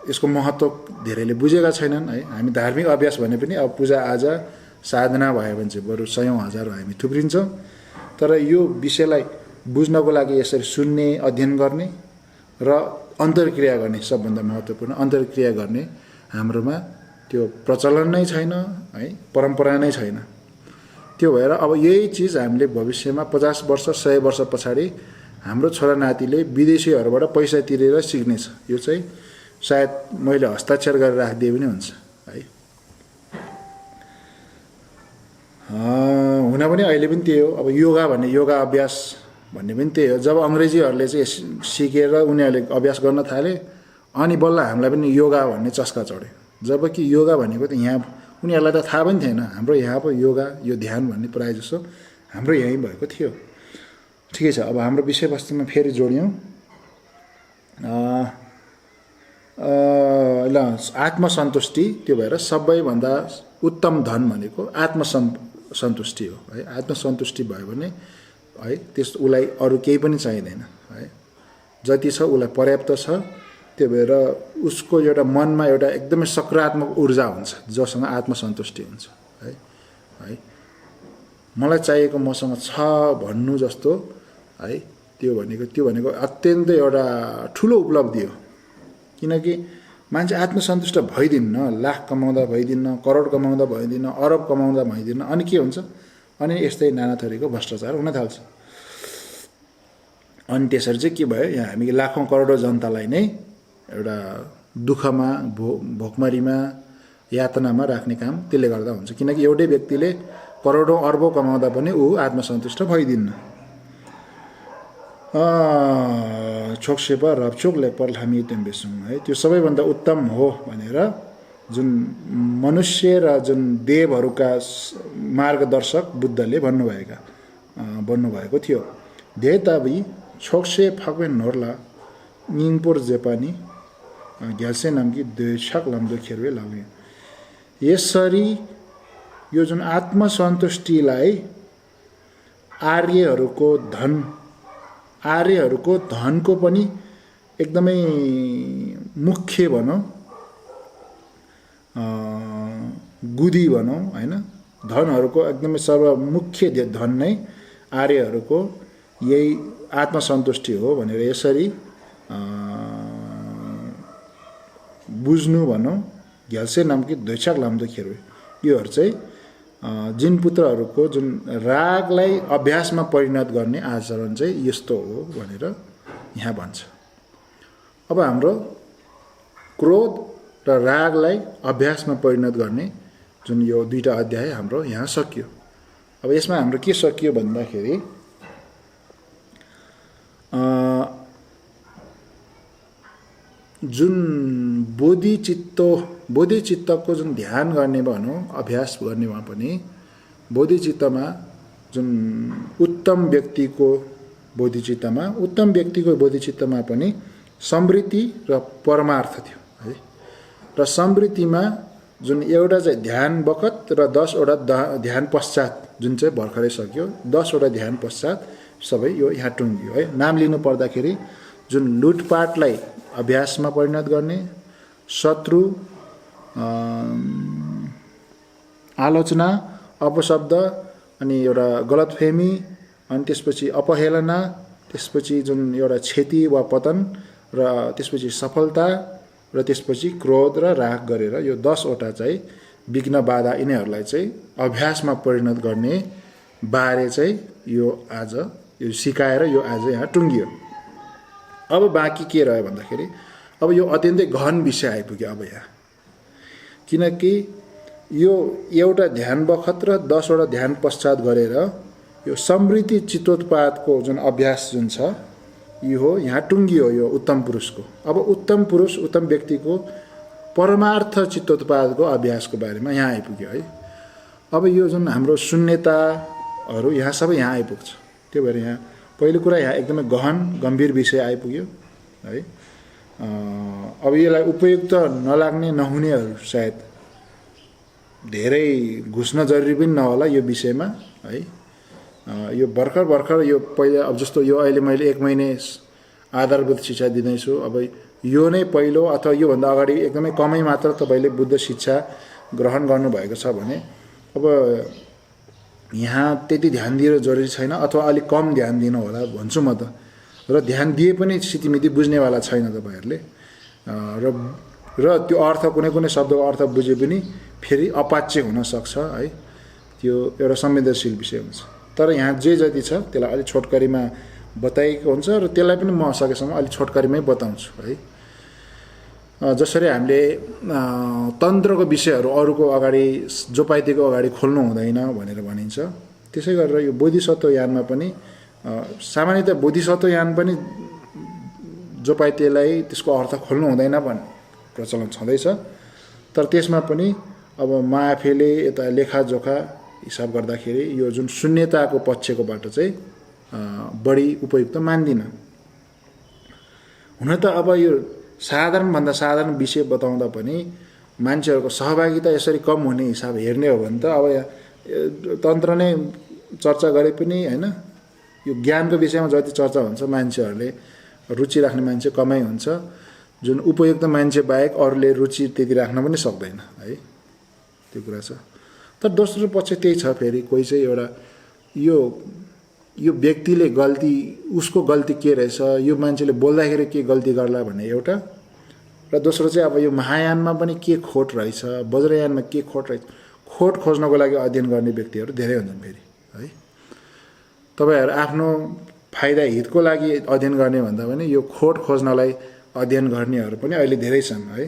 यसको महत्त्व धेरैले बुझेका छैनन् है। हामी धार्मिक अभ्यास भने पनि अब पूजाआजा साधना भयो भने चाहिँ बरु सयौं हजारौं हामी थुप्रिन्छौँ। तर यो विषयलाई बुझ्नको लागि यसरी सुन्ने, अध्ययन गर्ने र अन्तर्क्रिया गर्ने, सबभन्दा महत्त्वपूर्ण अन्तर्क्रिया गर्ने हाम्रोमा त्यो प्रचलन नै छैन है, परम्परा नै छैन। त्यो भएर अब यही चिज हामीले भविष्यमा 50 वर्ष 100 वर्ष पछाडि हाम्रो छोरा नातिले विदेशीहरूबाट पैसा तिरेर सिक्नेछ। यो चाहिँ सायद मैले हस्ताक्षर गरेर राखिदिए पनि हुन्छ है। हुन पनि अहिले पनि त्यही हो। अब योगा भन्ने, योगा अभ्यास भन्ने पनि त्यही हो। जब अंग्रेजीहरूले चाहिँ सिकेर उनीहरूले अभ्यास गर्न थाले अनि बल्ल हामीलाई पनि योगा भन्ने चस्का चढ्यो। जबकि योगा भनेको त यहाँ उनीहरूलाई त थाहा पनि थिएन। हाम्रो यहाँ पो योगा, यो ध्यान भन्ने प्रायः जसो हाम्रो यहीँ भएको थियो। ठिकै छ, अब हाम्रो विषयवस्तुमा फेरि जोड्यौँ। ल आत्मसन्तुष्टि, त्यो भएर सबैभन्दा उत्तम धन भनेको आत्मसन्तुष्टि हो है। आत्मसन्तुष्टि भयो भने है त्यस उसलाई अरू केही पनि चाहिँदैन है। जति छ उसलाई पर्याप्त छ। त्यो भएर उसको एउटा मनमा एउटा एकदमै सकारात्मक ऊर्जा हुन्छ जससँग आत्मसन्तुष्टि हुन्छ है। है मलाई चाहिएको मसँग छ भन्नु जस्तो है, त्यो भनेको अत्यन्तै एउटा ठुलो उपलब्धि हो। किनकि मान्छे आत्मसन्तुष्ट भइदिन्न, लाख कमाउँदा भइदिन्न, करोड कमाउँदा भइदिन्न, अरब कमाउँदा भइदिन्न, अनि के हुन्छ, अनि यस्तै नाना थरीको भ्रष्टाचार हुन थाल्छ। अनि त्यसरी चाहिँ के भयो, यहाँ हामी लाखौं करोडौं जनतालाई नै एउटा दुःखमा, भोकमरीमा, यातनामा राख्ने काम त्यसले गर्दा हुन्छ। किनकि एउटै व्यक्तिले करोडौं अर्बौं कमाउँदा पनि ऊ आत्मसन्तुष्ट भइदिन्न। छोक्सेपा रपचोक लेपर हामी तेम्बेसुङ है, त्यो सबैभन्दा उत्तम हो भनेर जुन मनुष्य र जुन देवहरूका मार्गदर्शक बुद्धले भन्नुभएको थियो। देताबी छोक्से फाक्वे नोर्ला निङपोर जेपानी ग्यासे नामकी द्वेषक लम्दो खेरवे लागे। यसरी यो जुन आत्मसन्तुष्टिलाई आर्यहरूको धनको पनि एकदमै मुख्य भनौँ, गुदी भनौँ हैन, धनहरूको एकदमै सर्वमुख्य धन नै आर्यहरूको यही आत्मसन्तुष्टि हो भनेर यसरी बुझ्नु भनौँ। घ्याल्से नामकी द्वैछाक लाम्दो खेरवे, योहरू चाहिँ जिन पुत्रहरूको जुन रागलाई अभ्यासमा परिणत गर्ने आचरण चाहिँ यस्तो हो भनेर यहाँ भन्छ। अब हाम्रो क्रोध र रागलाई अभ्यासमा परिणत गर्ने जुन यो दुईटा अध्याय हाम्रो यहाँ सकियो। अब यसमा हाम्रो के सकियो भन्दाखेरि जुन बोधिचित्तको जुन ध्यान गर्ने भनौँ, अभ्यास गर्नेमा पनि बोधिचित्तमा जुन उत्तम व्यक्तिको बोधिचित्तमा पनि समृद्धि र परमार्थ थियो है। र समृद्धिमा जुन एउटा चाहिँ ध्यान बखत र 10 वटा ध्यान पश्चात जुन चाहिँ भर्खरै सकियो, 10 वटा ध्यान पश्चात सबै यो यहाँ टुङ्गियो है। नाम लिनु पर्दाखेरि जुन लुटपाटलाई अभ्यासमा परिणत गर्ने, शत्रु आलोचना, अपशब्द, अनि एउटा गलतफहमी, अनि त्यसपछि अपहेलना, त्यसपछि जुन एउटा क्षति वा पतन, र त्यसपछि सफलता, र त्यसपछि क्रोध र राग गरेर यो 10 वटा चाहिँ विघ्न बाधा यिनीहरूलाई चाहिँ अभ्यासमा परिणत गर्ने बारे चाहिँ यो आज यो सिकाएर यो आज यहाँ टुङ्गियो। अब बाँकी के रह्यो भन्दाखेरि अब यो अत्यन्तै गहन विषय आइपुग्यो अब यहाँ, किनकि यो एउटा ध्यान बखत र 10 वटा ध्यान पश्चात गरेर यो समृद्धि चित्तोत्पादको जुन अभ्यास जुन छ यो हो यहाँ टुङ्गियो यो उत्तम पुरुषको। अब उत्तम पुरुष उत्तम व्यक्तिको परमार्थ चित्तोत्पादको अभ्यासको बारेमा यहाँ आइपुग्यो है। अब यो जुन हाम्रो शून्यताहरू यहाँ सबै यहाँ आइपुग्छ। त्यो भएर यहाँ पहिलो कुरा यहाँ एकदमै गहन गम्भीर विषय आइपुग्यो है। अब यसलाई उपयुक्त नलाग्ने नहुनेहरू सायद धेरै घुस्न जरुरी पनि नहोला यो विषयमा है। यो भर्खर यो पहिला अब जस्तो यो अहिले मैले 1 महिने आधारभूत शिक्षा दिँदैछु। अब यो नै पहिलो अथवा योभन्दा अगाडि एकदमै कमै मात्र तपाईँले बुद्ध शिक्षा ग्रहण गर्नुभएको छ भने अब यहाँ त्यति ध्यान दिएर जरुरी छैन, अथवा अलिक कम ध्यान दिनु होला भन्छु म त। र ध्यान दिए पनि स्थितिमिति बुझ्नेवाला छैन तपाईँहरूले, र त्यो अर्थ कुनै कुनै शब्दको अर्थ बुझे पनि फेरि अपाच्य हुनसक्छ है। त्यो एउटा संवेदनशील विषय हुन्छ। तर यहाँ जे जति छ त्यसलाई अलिक छोटकरीमा बताइएको हुन्छ, र त्यसलाई पनि म सकेसम्म अलिक छोटकरीमै बताउँछु है। जसरी हामीले तन्त्रको विषयहरू अरूको अगाडि जोपाइतेको अगाडि खोल्नु हुँदैन भनेर भनिन्छ, त्यसै गरेर यो बोधिसत्व यानमा पनि सामान्यतः बोधिसत्व यान पनि जोपाइतेलाई त्यसको अर्थ खोल्नु हुँदैन भन्ने प्रचलन छँदैछ। तर त्यसमा पनि अब म आफैले यता लेखाजोखा हिसाब गर्दाखेरि यो जुन शून्यताको पक्षकोबाट चाहिँ बढी उपयुक्त मान्दिनँ। हुन त अब यो साधारणभन्दा साधारण विषय बताउँदा पनि मान्छेहरूको सहभागिता यसरी कम हुने हिसाब हेर्ने हो भने त अब तन्त्र नै चर्चा गरे पनि होइन, यो ज्ञानको विषयमा जति चर्चा हुन्छ मान्छेहरूले रुचि राख्ने मान्छे कमै हुन्छ। जुन उपयुक्त मान्छे बाहेक अरूले रुचि त्यति राख्न पनि सक्दैन है, त्यो कुरा छ। तर दोस्रो पक्ष त्यही छ, फेरि कोही चाहिँ एउटा यो व्यक्तिले गल्ती उसको गल्ती के रहेछ, यो मान्छेले बोल्दाखेरि के गल्ती गर्ला भन्ने एउटा, र दोस्रो चाहिँ अब यो महायानमा पनि के खोट रहेछ, वज्रयानमा के खोट रहेछ, खोट खोज्नको लागि अध्ययन गर्ने व्यक्तिहरू धेरै हुन्छन् फेरि है। तपाईँहरू आफ्नो फाइदा हितको लागि अध्ययन गर्ने भन्दा पनि यो खोट खोज्नलाई अध्ययन गर्नेहरू पनि अहिले धेरै छन् है।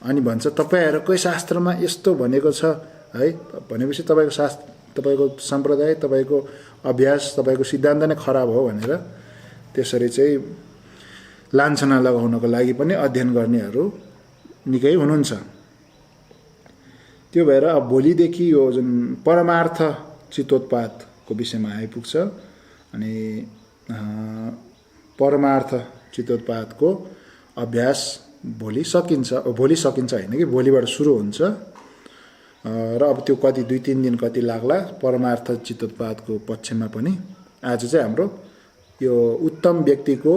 अनि भन्छ तपाईँहरूकै शास्त्रमा यस्तो भनेको छ है, भनेपछि तपाईँको शास्त्र, तपाईँको सम्प्रदाय, तपाईँको अभ्यास, तपाईँको सिद्धान्त नै खराब हो भनेर त्यसरी चाहिँ लान्छना लगाउनको लागि पनि अध्ययन गर्नेहरू निकै हुनुहुन्छ। त्यो भएर अब भोलिदेखि यो जुन परमार्थ चित्तोत्पादको विषयमा आइपुग्छ। अनि परमार्थ चित्तोत्पादको अभ्यास भोलि सकिन्छ होइन कि भोलिबाट सुरु हुन्छ, र अब त्यो कति 2-3 दिन कति लाग्ला परमार्थ चित्तोत्पादको पक्षमा पनि। आज चाहिँ हाम्रो यो उत्तम व्यक्तिको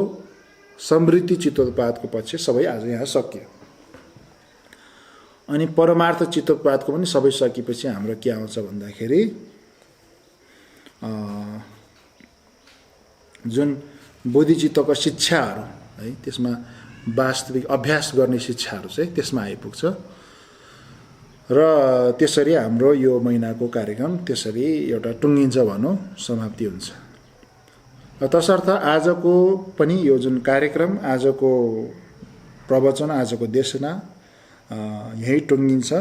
समृद्धि चित्तोत्पादको पक्ष सबै आज यहाँ सकियो। अनि परमार्थ चित्तोत्पादको पनि सबै सकिएपछि हाम्रो के आउँछ भन्दाखेरि जुन बोधिचित्तको शिक्षाहरू है, त्यसमा वास्तविक अभ्यास गर्ने शिक्षाहरू चाहिँ त्यसमा आइपुग्छ। र त्यसरी हाम्रो यो महिनाको कार्यक्रम त्यसरी एउटा टुङ्गिन्छ भनौँ, समाप्ति हुन्छ। तसर्थ आजको पनि यो जुन कार्यक्रम, आजको प्रवचन, आजको देशना यही टुङ्गिन्छ।